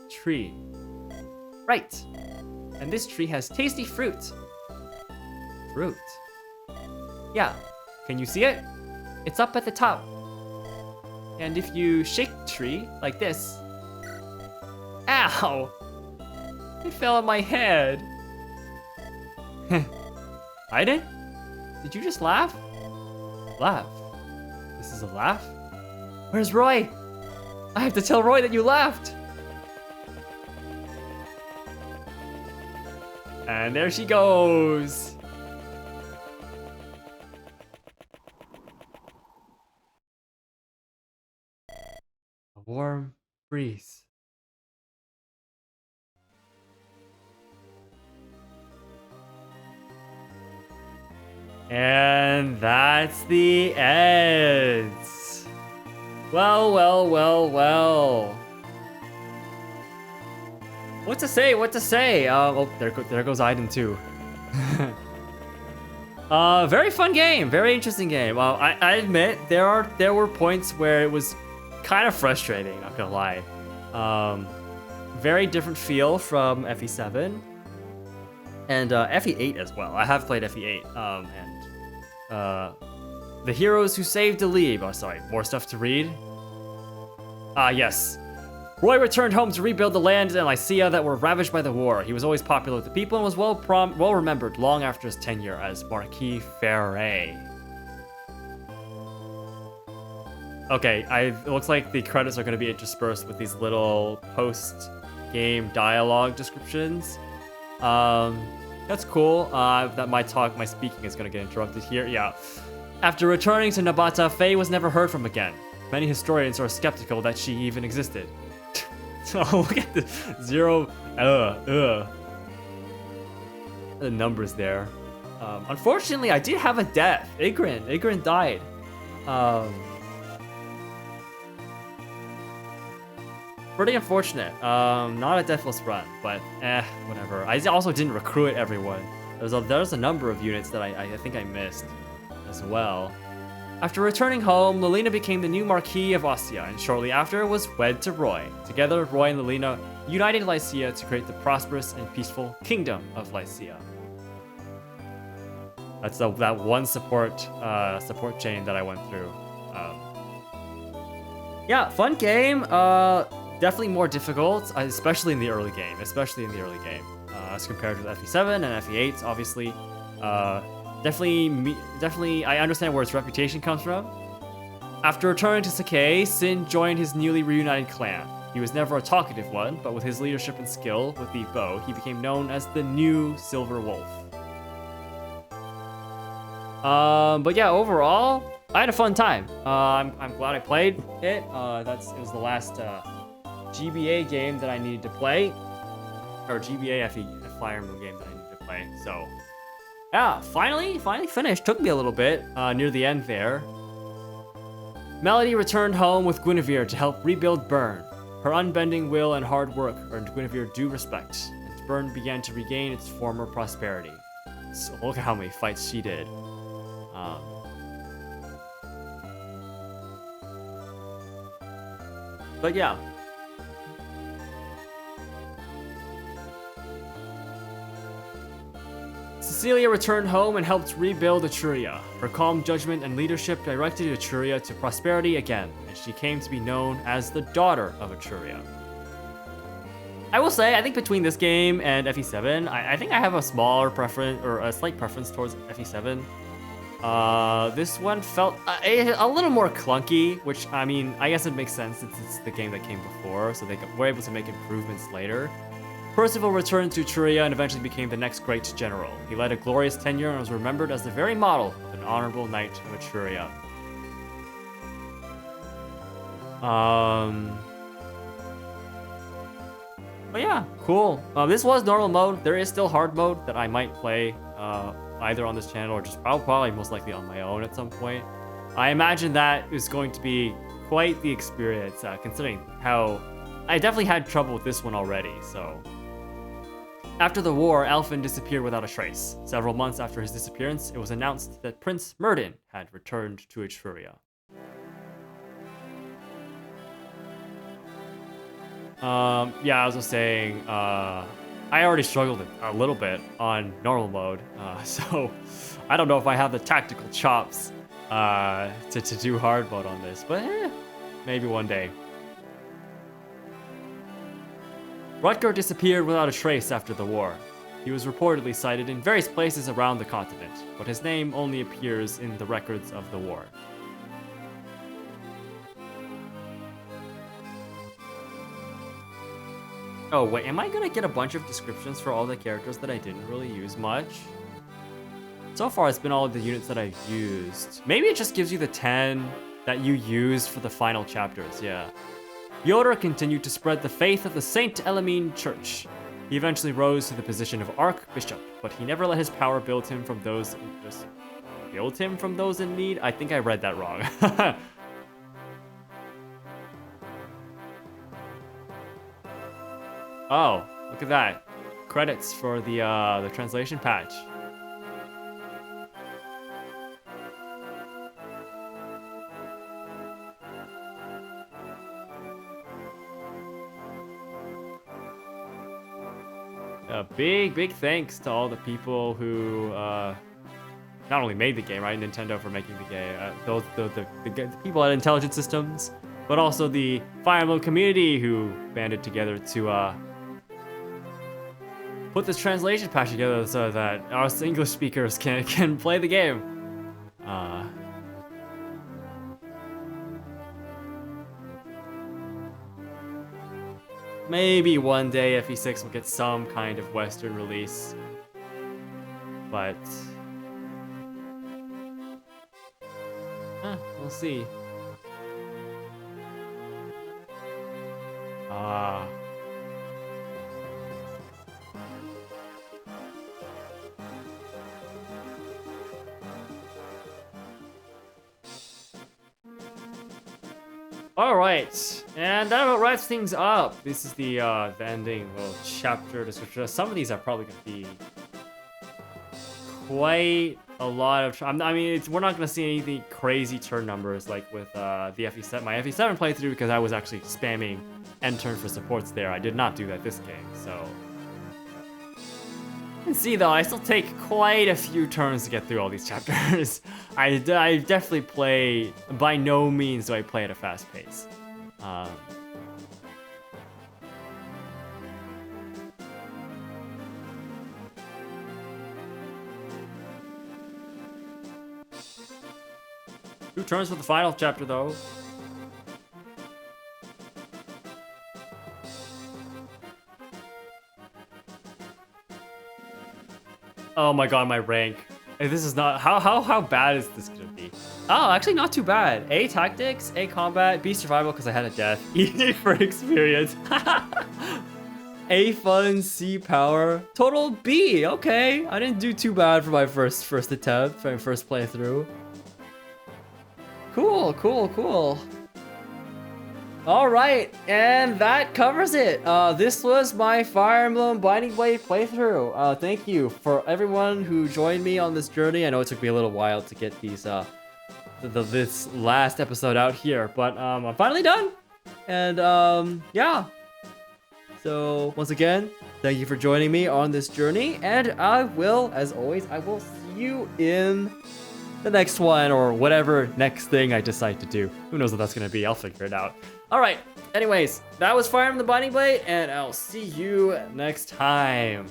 [SPEAKER 1] Tree. Right. And this tree has tasty fruit. Fruit? Yeah. Can you see it? It's up at the top. And if you shake the tree like this... Ow! It fell on my head. Aiden? Did you just laugh? Laugh? This is a laugh? Where's Roy? I have to tell Roy that you laughed. And there she goes. A warm breeze. And that's the end. Well, well, well, well. What to say? What to say? Oh, there goes Aiden too. Very fun game. Very interesting game. I admit there were points where it was kind of frustrating. Not gonna lie. Very different feel from FE7 and FE8 as well. I have played FE8. The heroes who saved Delib. Oh, sorry. More stuff to read. Yes. Roy returned home to rebuild the land in Lycia that were ravaged by the war. He was always popular with the people and was well remembered long after his tenure as Marquis Ferret. Okay, it looks like the credits are going to be interspersed with these little post-game dialogue descriptions. That's cool. That my speaking is going to get interrupted here. Yeah. After returning to Nabata, Faye was never heard from again. Many historians are skeptical that she even existed. Oh, look at the 0. The numbers there. Unfortunately, I did have a death. Igrin died. Pretty unfortunate. Not a deathless run, but whatever. I also didn't recruit everyone. There's a number of units that I think I missed as well. After returning home, Lelina became the new Marquis of Ostia, and shortly after was wed to Roy. Together, Roy and Lelina united Lycia to create the prosperous and peaceful Kingdom of Lycia. That's that one support chain that I went through. Yeah, fun game. Definitely more difficult, especially in the early game. As compared with FE7 and FE8, obviously. Definitely, I understand where its reputation comes from. After returning to Sakai, Sin joined his newly reunited clan. He was never a talkative one, but with his leadership and skill with the bow, he became known as the new Silver Wolf. But yeah, overall, I had a fun time. I'm glad I played it. It was the last GBA game that I needed to play, or GBA FE Fire Emblem game that I needed to play. So yeah, finally finished. Took me a little bit near the end there. Melody returned home with Guinevere to help rebuild Bern. Her unbending will and hard work earned Guinevere due respect, and Bern began to regain its former prosperity. So look at how many fights she did. But yeah. Cecilia returned home and helped rebuild Etruria. Her calm judgment and leadership directed Etruria to prosperity again, and she came to be known as the daughter of Etruria. I will say, I think between this game and FE7, I think I have a smaller preference, or a slight preference towards FE7. This one felt a little more clunky, which, I mean, I guess it makes sense since it's the game that came before, so they were able to make improvements later. Percival returned to Etruria and eventually became the next great general. He led a glorious tenure and was remembered as the very model of an honorable knight of Etruria. But yeah, cool. This was normal mode. There is still hard mode that I might play either on this channel or just probably most likely on my own at some point. I imagine that is going to be quite the experience, considering how I definitely had trouble with this one already, so. After the war, Alphen disappeared without a trace. Several months after his disappearance, it was announced that Prince Myrddin had returned to Etruria. Yeah, I was just saying, I already struggled a little bit on normal mode, so I don't know if I have the tactical chops to do hard mode on this, but maybe one day. Rutger disappeared without a trace after the war. He was reportedly sighted in various places around the continent, but his name only appears in the records of the war. Oh wait, am I gonna get a bunch of descriptions for all the characters that I didn't really use much? So far it's been all of the units that I've used. Maybe it just gives you the 10 that you used for the final chapters, yeah. Yoder continued to spread the faith of the Saint Elamine Church. He eventually rose to the position of Archbishop, but he never let his power build him from those in need? I think I read that wrong. Oh, look at that. Credits for the translation patch. Big thanks to all the people who not only made the game, right? Nintendo for making the game. The people at Intelligent Systems, but also the Fire Emblem community who banded together to put this translation patch together so that us English speakers can play the game. Maybe one day FE6 will get some kind of Western release, but we'll see. Alright, and that about wraps things up. This is the ending little chapter description. Some of these are probably going to be quite a lot of. I mean, we're not gonna see anything crazy turn numbers like with the FE7, my FE7 playthrough, because I was actually spamming end turn for supports there. I did not do that this game, so. You can see though, I still take quite a few turns to get through all these chapters. I definitely play. By no means do I play at a fast pace. Two turns for the final chapter, though. Oh my god, my rank. This is not... How bad is this gonna be? Oh, actually not too bad. A tactics, A combat, B survival because I had a death. E for experience. A fun, C power. Total B, okay. I didn't do too bad for my first attempt, for my first playthrough. Cool, cool, cool. All right, and that covers it. This was my Fire Emblem Binding Blade playthrough. Thank you for everyone who joined me on this journey. I know it took me a little while to get these, this last episode out here, but I'm finally done. And yeah. So once again, thank you for joining me on this journey, and I will, as always, I will see you in the next one, or whatever next thing I decide to do. Who knows what that's gonna be? I'll figure it out. Alright, anyways, that was Fire Emblem the Binding Blade, and I'll see you next time.